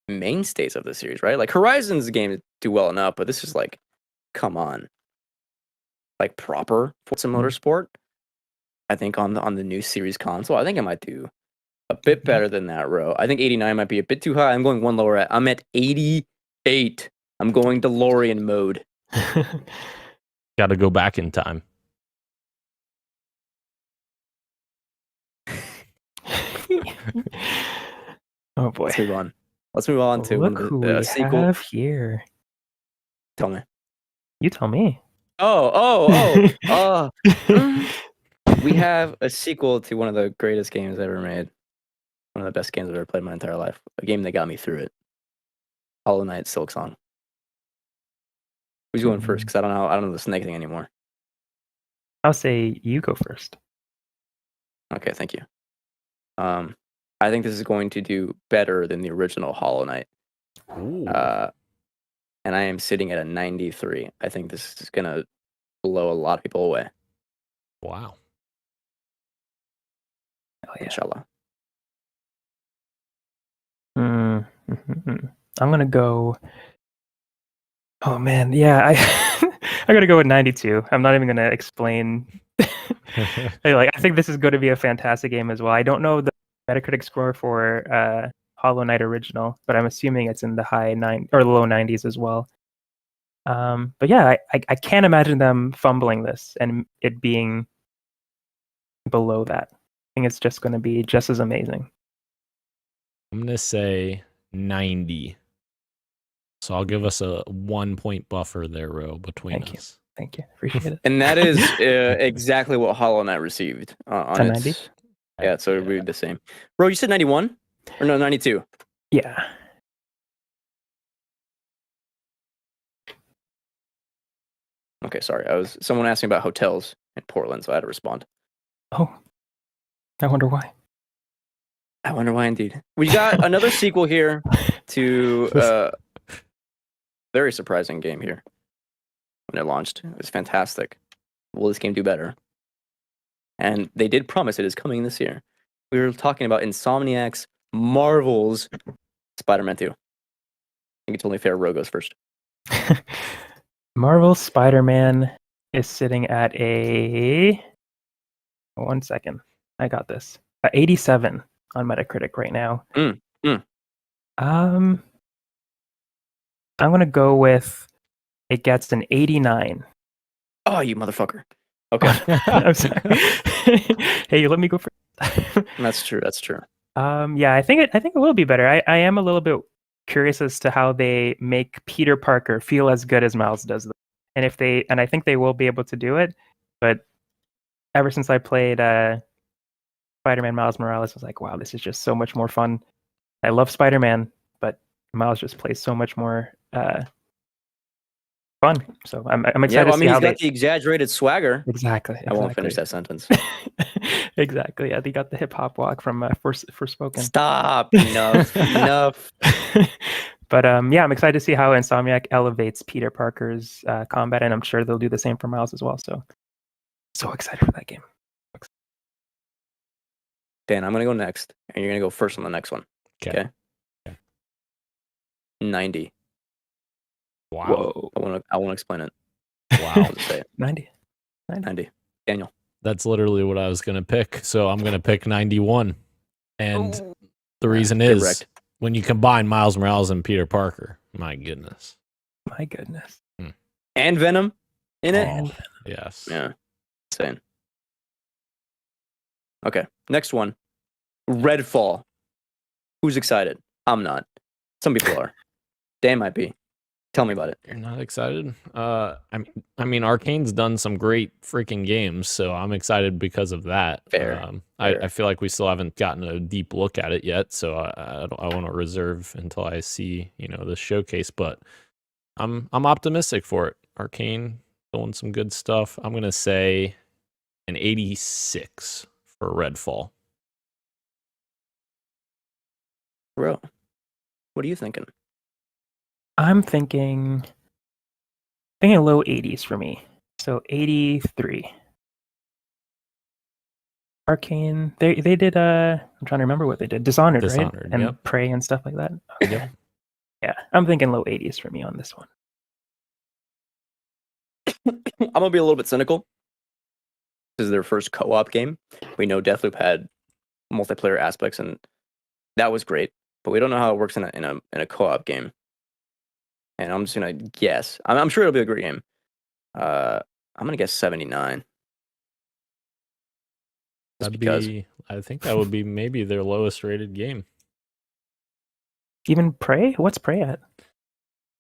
mainstays of the series, right? Like Horizon's games do well enough, but this is like, come on, like proper Forza Motorsport. I think on the new series console, I think I might do a bit better than that, Ro. I think 89 might be a bit too high. I'm going one lower. I'm at 88. I'm going DeLorean mode.
Got to go back in time.
Oh boy.
Let's move on. Let's move on to
Look who we
sequel.
have here.
Tell me.
You tell me.
We have a sequel to one of the greatest games ever made. One of the best games I've ever played in my entire life. A game that got me through it. Hollow Knight Silksong. Who's going first? Because I don't know the snake thing anymore.
I'll say you go first.
Okay, thank you. I think this is going to do better than the original Hollow Knight.
Ooh.
And I am sitting at a 93. I think this is going to blow a lot of people away.
Wow.
Oh, yeah.
Inshallah.
I'm gonna go. Oh man, yeah, I'm gonna go with 92. I'm not even gonna explain. I think this is going to be a fantastic game as well. I don't know the Metacritic score for Hollow Knight original, but I'm assuming it's in the high low 90s as well. But yeah, I can't imagine them fumbling this and it being below that. I think it's just going to be just as amazing.
I'm going to say 90. So I'll give us a 1 point buffer there, Ro, between us.
Thank you. Appreciate it.
And that is exactly what Hollow Knight received on its.
90?
Yeah, so it would be the same. Bro, you said 91? Or no, 92?
Yeah.
Okay, sorry. Someone asked me about hotels in Portland, so I had to respond.
Oh, I wonder why.
I wonder why, indeed. We got another sequel here to a very surprising game here when it launched. It was fantastic. Will this game do better? And they did promise it is coming this year. We were talking about Insomniac's Marvel's Spider-Man 2. think it's only fair Ro goes first.
Marvel Spider-Man is sitting at a 1 second. I got this. 87 on Metacritic right now. I'm gonna go with it gets an 89.
Oh, you motherfucker. Okay.
I'm sorry. Hey, let me go first.
That's true. That's true.
Yeah, I think it will be better. I am a little bit curious as to how they make Peter Parker feel as good as Miles does, and I think they will be able to do it. But ever since I played Spider-Man Miles Morales, I was like, wow, this is just so much more fun. I love Spider-Man, but Miles just plays so much more fun. So I'm excited to see
he's
how
got the exaggerated swagger.
Exactly.
I won't finish that sentence.
Exactly. Yeah, they got the hip hop walk from Forspoken.
Stop. Enough.
But yeah, I'm excited to see how Insomniac elevates Peter Parker's combat, and I'm sure they'll do the same for Miles as well. So excited for that game.
Dan, I'm gonna go next, and you're gonna go first on the next one. Okay. 90.
Wow.
Whoa.
I won't explain it.
Wow.
I'll just say it.
90.
90. Daniel.
That's literally what I was going to pick. So I'm going to pick 91. And the reason
Get
is
wrecked.
when you combine Miles Morales and Peter Parker, my goodness.
My goodness.
And Venom in it.
Oh, yes.
Yeah. Insane. Okay. Next one. Redfall. Who's excited? I'm not. Some people are. Dan might be. Tell me about it.
You're not excited? I mean, Arcane's done some great freaking games, so I'm excited because of that.
Fair.
I feel like we still haven't gotten a deep look at it yet, so I want to reserve until I see the showcase. But I'm optimistic for it. Arcane doing some good stuff. I'm gonna say an 86 for Redfall.
Bro, what are you thinking?
I'm thinking low 80s for me. So 83. Arcane, they did I'm trying to remember what they did. Dishonored, right? And
yep.
Prey and stuff like that.
Yep.
Yeah, I'm thinking low 80s for me on this one.
I'm gonna be a little bit cynical. This is their first co-op game. We know Deathloop had multiplayer aspects, and that was great. But we don't know how it works in a co-op game. And I'm just gonna guess. I'm sure it'll be a great game. I'm gonna guess 79.
I think that would be maybe their lowest rated game.
Even Prey? What's Prey at?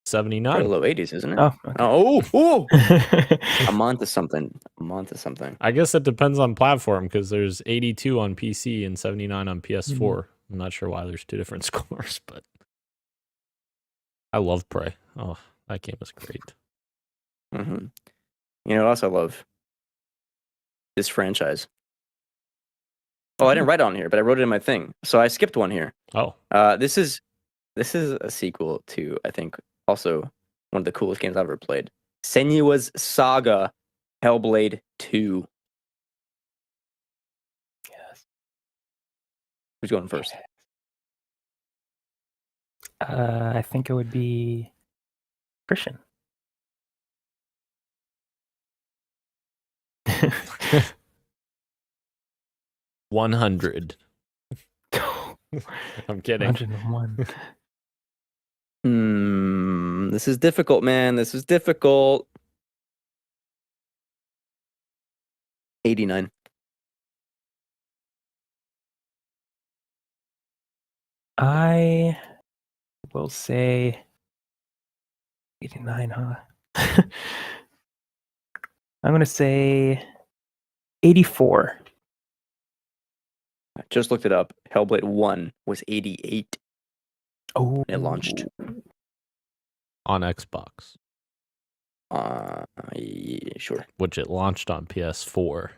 79.
Low 80s, isn't it?
Oh, okay.
Oh! I'm onto something.
I guess it depends on platform because there's 82 on PC and 79 on PS4. I'm not sure why there's two different scores, but I love Prey. Oh, that game is great.
Mm-hmm. You know what else I love? This franchise. Oh, I didn't write it on here, but I wrote it in my thing. So I skipped one here.
Oh.
This is a sequel to, I think, also one of the coolest games I've ever played. Senua's Saga Hellblade 2.
Yes.
Who's going first?
I think it would be Christian.
$100. I'm kidding.
101.
This is difficult, man. This is difficult. 89.
I will say 89, huh? I'm going to say 84.
I just looked it up. Hellblade 1 was 88.
Oh,
It launched.
On Xbox.
Yeah, sure.
Which it launched on PS4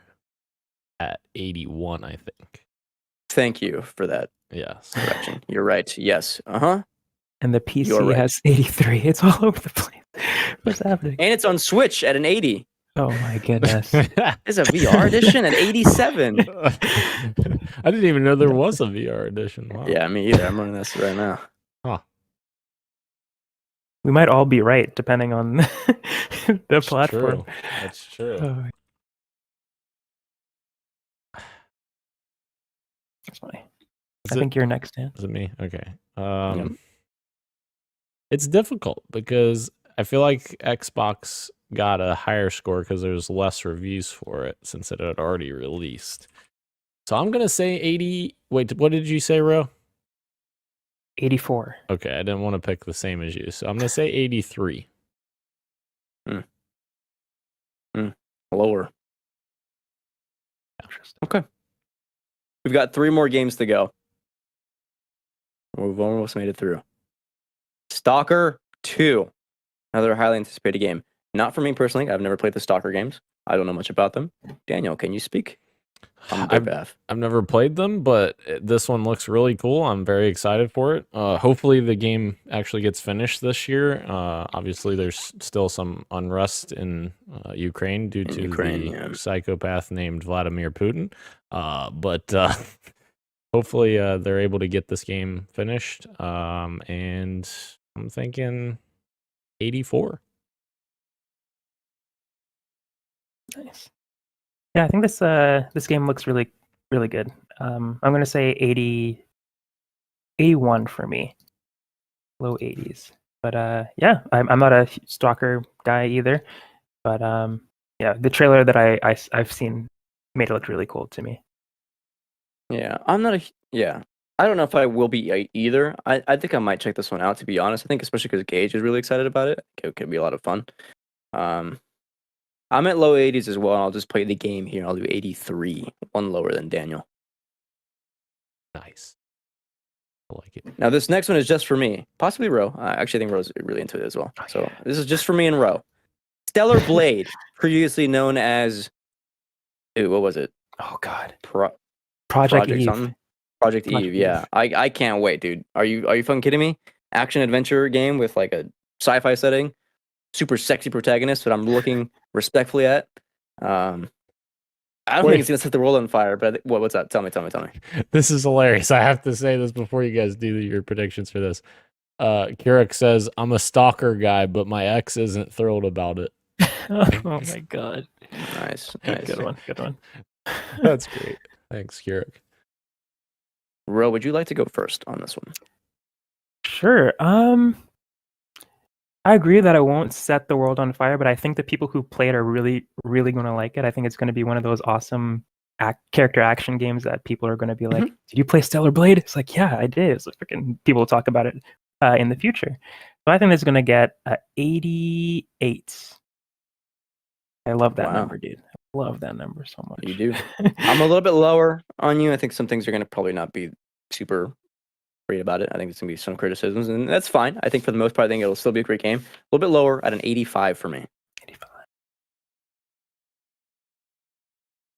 at 81, I think.
Thank you for that
Yes.
correction. You're right. Yes. Uh-huh.
And the
You're
PC
right.
has 83. It's all over the place. What's happening?
And it's on Switch at an 80.
Oh my goodness.
There's a VR edition at 87.
I didn't even know there was a VR edition. Wow.
Yeah, me either. I'm running this right now.
Huh.
We might all be right depending on the
That's
platform.
true. That's true.
Oh. That's funny. I think you're next, Dan.
Is it me? Okay. It's difficult because I feel like Xbox got a higher score because there's less reviews for it since it had already released. So I'm gonna say 80. Wait, what did you say, Ro?
84.
Okay, I didn't want to pick the same as you, so I'm gonna say 83.
Lower.
Interesting.
Okay. We've got 3 more games to go. We've almost made it through. Stalker 2. Another highly anticipated game. Not for me personally. I've never played the Stalker games. I don't know much about them. Daniel, can you speak on their behalf?
I've never played them, but this one looks really cool. I'm very excited for it. Hopefully the game actually gets finished this year. Obviously, there's still some unrest in Ukraine due to the psychopath named Vladimir Putin. But hopefully they're able to get this game finished. And I'm thinking 84.
Nice. Yeah, I think this game looks really, really good. I'm gonna say 80, 81 for me, low 80s. But yeah, I'm not a Stalker guy either. But yeah, the trailer that I've seen made it look really cool to me.
Yeah, I'm not a. Yeah, I don't know if I will be either. I think I might check this one out, to be honest. I think especially because Gage is really excited about it. It could be a lot of fun. I'm at low 80s as well, and I'll just play the game here. I'll do 83, one lower than Daniel.
Nice. I like it.
Now, this next one is just for me. Possibly Ro. I actually think Ro's really into it as well. So this is just for me and Ro. Stellar Blade, previously known as... what was it?
Oh, God.
Project
Eve.
Something? Project Eve, yeah. I can't wait, dude. Are you fucking kidding me? Action adventure game with like a sci-fi setting. Super sexy protagonist that I'm looking respectfully at. I don't think it's gonna set the world on fire, but what's that? Tell me.
This is hilarious. I have to say this before you guys do your predictions for this. Keurig says, I'm a Stalker guy, but my ex isn't thrilled about it.
Oh my God.
Nice.
Good one.
That's great. Thanks, Keurig.
Ro, would you like to go first on this one?
Sure. I agree that it won't set the world on fire, but I think the people who play it are really, really going to like it. I think it's going to be one of those awesome character action games that people are going to be like, did you play Stellar Blade? It's like, yeah, I did. It's like freaking people will talk about it in the future. So I think it's going to get 88. I love that number, dude. I love that number so much.
You do. I'm a little bit lower on you. I think some things are going to probably not be super great about it. I think there's going to be some criticisms, and that's fine. I think for the most part, I think it'll still be a great game. A little bit lower at an 85 for me.
85.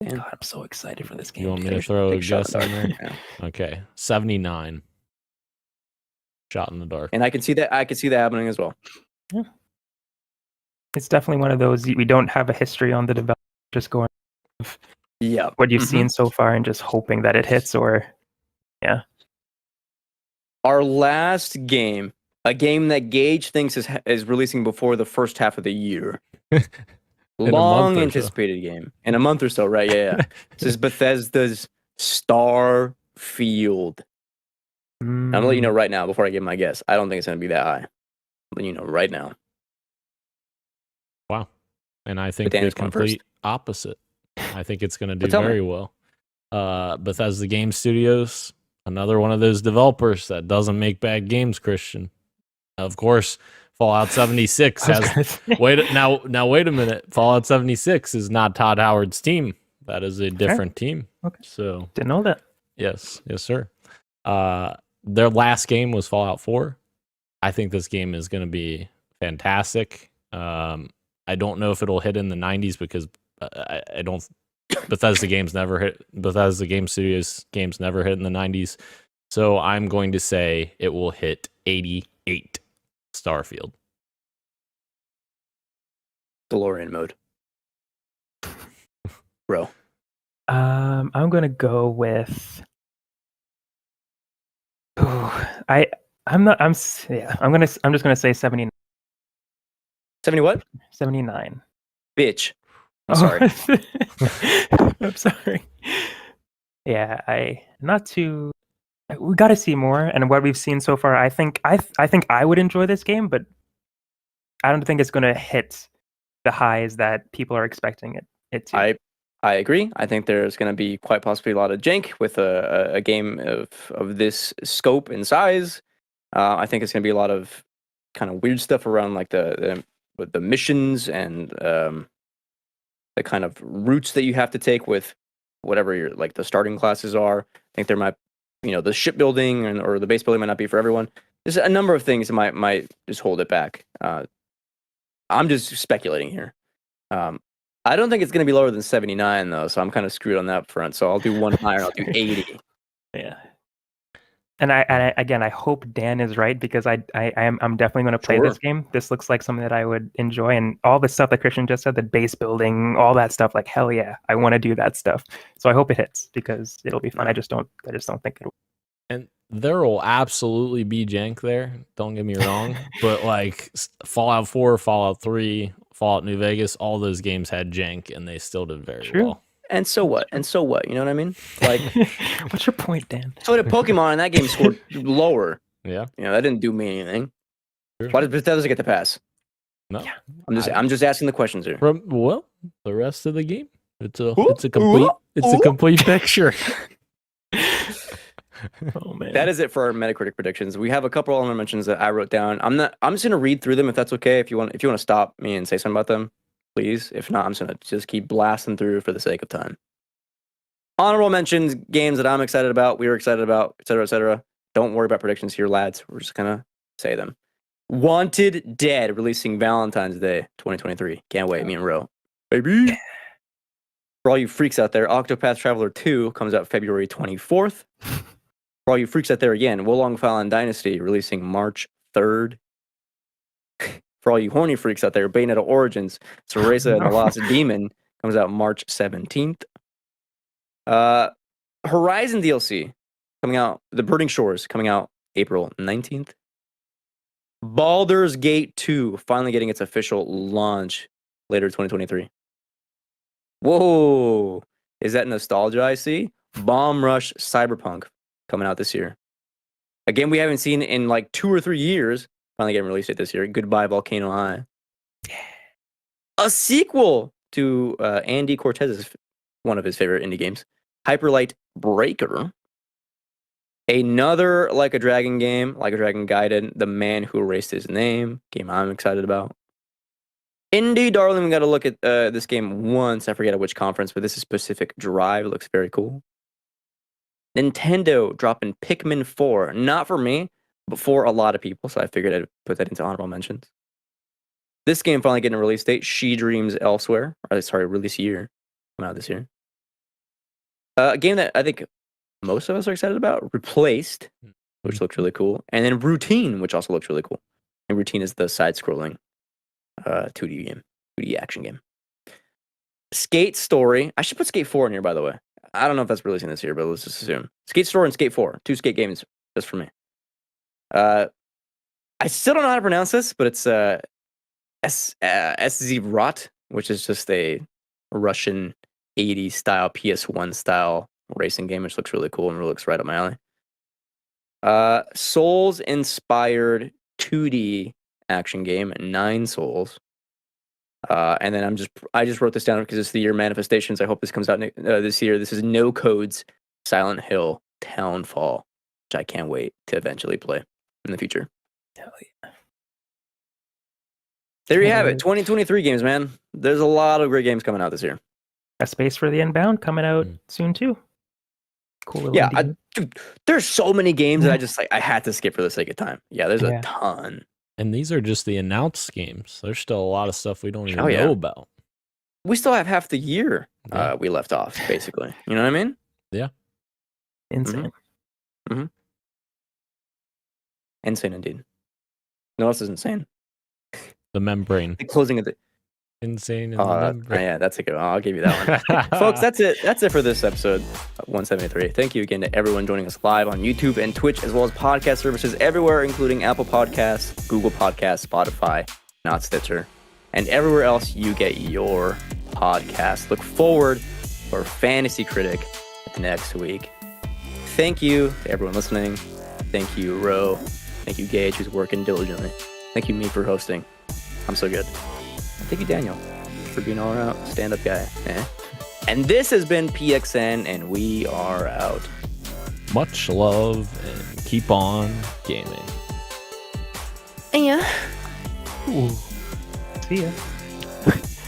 God, I'm so excited for this game.
You want me to throw a guess in there?
Yeah.
Okay, 79. Shot in the dark.
And I can see that happening as well.
Yeah. It's definitely one of those we don't have a history on the development, just going what you've seen so far and just hoping that it hits, or
Our last game, a game that Gage thinks is releasing before the first half of the year. Long anticipated game. In a month or so, right? Yeah. This is Bethesda's Starfield. I'm gonna let you know right now before I give my guess. I don't think it's gonna be that high. I'm letting you know right now.
Wow. And I think the complete opposite. I think it's gonna do very well. Bethesda Game Studios, another one of those developers that doesn't make bad games, Christian. Of course, Fallout 76 has wait a minute. Fallout 76 is not Todd Howard's team. That is a different team. Okay. So
didn't know that.
Yes, sir. Their last game was Fallout 4. I think this game is going to be fantastic. I don't know if it'll hit in the 90s because I don't. Bethesda Game Studios games never hit in the 90s. So I'm going to say it will hit 88. Starfield.
DeLorean mode. Bro.
I'm gonna go with I'm just gonna say 79.
70 what?
79.
Bitch. I'm sorry.
I'm sorry. Yeah, not too. We got to see more, and what we've seen so far, I think I would enjoy this game, but I don't think it's going to hit the highs that people are expecting it to.
I agree. I think there's going to be quite possibly a lot of jank with a game of this scope and size. I think it's going to be a lot of kind of weird stuff around like the missions and the kind of routes that you have to take with whatever your like the starting classes are. I think there might, the shipbuilding or the base building might not be for everyone. There's a number of things that might just hold it back. I'm just speculating here. I don't think it's going to be lower than 79 though, so I'm kind of screwed on that front. So I'll do one higher. I'll do 80.
Yeah. And I hope Dan is right, because I'm definitely going to play this game. This looks like something that I would enjoy, and all the stuff that Christian just said, the base building, all that stuff, like hell yeah, I want to do that stuff. So I hope it hits, because it'll be fun. I just don't think it'll.
And there will absolutely be jank there. Don't get me wrong, but like Fallout 4, Fallout 3, Fallout New Vegas, all those games had jank, and they still did very well.
And so what? You know what I mean? Like,
what's your point, Dan?
So did Pokemon, and that game scored lower.
Yeah.
That didn't do me anything.
Sure.
Why does Bethesda get the pass?
No.
Yeah.
I'm just asking the questions here.
Well, the rest of the game, it's a complete picture.
Oh man.
That is it for our Metacritic predictions. We have a couple honorable mentions that I wrote down. I'm just gonna read through them if that's okay. If you want to stop me and say something about them, please. If not, I'm just gonna keep blasting through for the sake of time. Honorable mentions, games that I'm excited about, we were excited about, etc., etc. Don't worry about predictions here, lads. We're just gonna say them. Wanted Dead releasing Valentine's Day 2023. Can't wait. Me and Ro, baby. For all you freaks out there, Octopath Traveler 2 comes out February 24th. For all you freaks out there again, Wolong Fallen Dynasty releasing March 3rd. For all you horny freaks out there, Bayonetta Origins, Cereza and the Lost Demon comes out March 17th. Horizon DLC coming out, The Burning Shores coming out April 19th. Baldur's Gate 2 finally getting its official launch later 2023. Whoa, is that nostalgia I see? Bomb Rush Cyberpunk coming out this year. A game we haven't seen in like 2 or 3 years. Finally getting released this year. Goodbye Volcano High. A sequel to Andy Cortez's one of his favorite indie games, Hyperlight Breaker. Another Like a Dragon game, Like a Dragon Gaiden, The Man Who Erased His Name, game I'm excited about. Indie Darling, we got to look at this game once. I forget at which conference, but this is Pacific Drive. It looks very cool. Nintendo dropping Pikmin 4. Not for me, but for a lot of people, so I figured I'd put that into honorable mentions. This game finally getting a release date, She Dreams Elsewhere. Release year. Coming out this year. A game that I think most of us are excited about, Replaced, which looks really cool. And then Routine, which also looks really cool. And Routine is the side-scrolling 2D game, 2D action game. Skate Story. I should put Skate 4 in here, by the way. I don't know if that's releasing this year, but let's just assume. Skate Story and Skate 4. 2 skate games just for me. I still don't know how to pronounce this, but it's SZ Rot, which is just a Russian 80s style, PS1 style racing game, which looks really cool and really looks right up my alley. Souls-inspired 2D action game, 9 Souls. And then I just wrote this down because it's the year Manifestations. I hope this comes out this year. This is No Code's Silent Hill Townfall, which I can't wait to eventually play in the future.
Hell yeah.
There you have it. 2023 games, man. There's a lot of great games coming out this year.
A Space for the Inbound coming out soon too. Cool little
Yeah, dude, there's so many games that I just I had to skip for the sake of time. Yeah, there's a ton.
And these are just the announced games. There's still a lot of stuff we don't even know about.
We still have half the year we left off, basically. You know what I mean?
Yeah.
Insane.
Mm-hmm. Insane indeed. No else is insane.
The membrane.
The closing of the
Insane in the membrane.
Yeah, that's a good one. I'll give you that one. Folks, that's it. That's it for this episode 173. Thank you again to everyone joining us live on YouTube and Twitch, as well as podcast services everywhere, including Apple Podcasts, Google Podcasts, Spotify, not Stitcher. and everywhere else you get your podcast. Look forward for Fantasy Critic next week. Thank you to everyone listening. Thank you, Ro. Thank you, Gage, who's working diligently. Thank you, me, for hosting. I'm so good. And thank you, Daniel, for being all around stand-up guy. And this has been PXN, and we are out.
Much love and keep on gaming.
Yeah.
Ooh. See ya.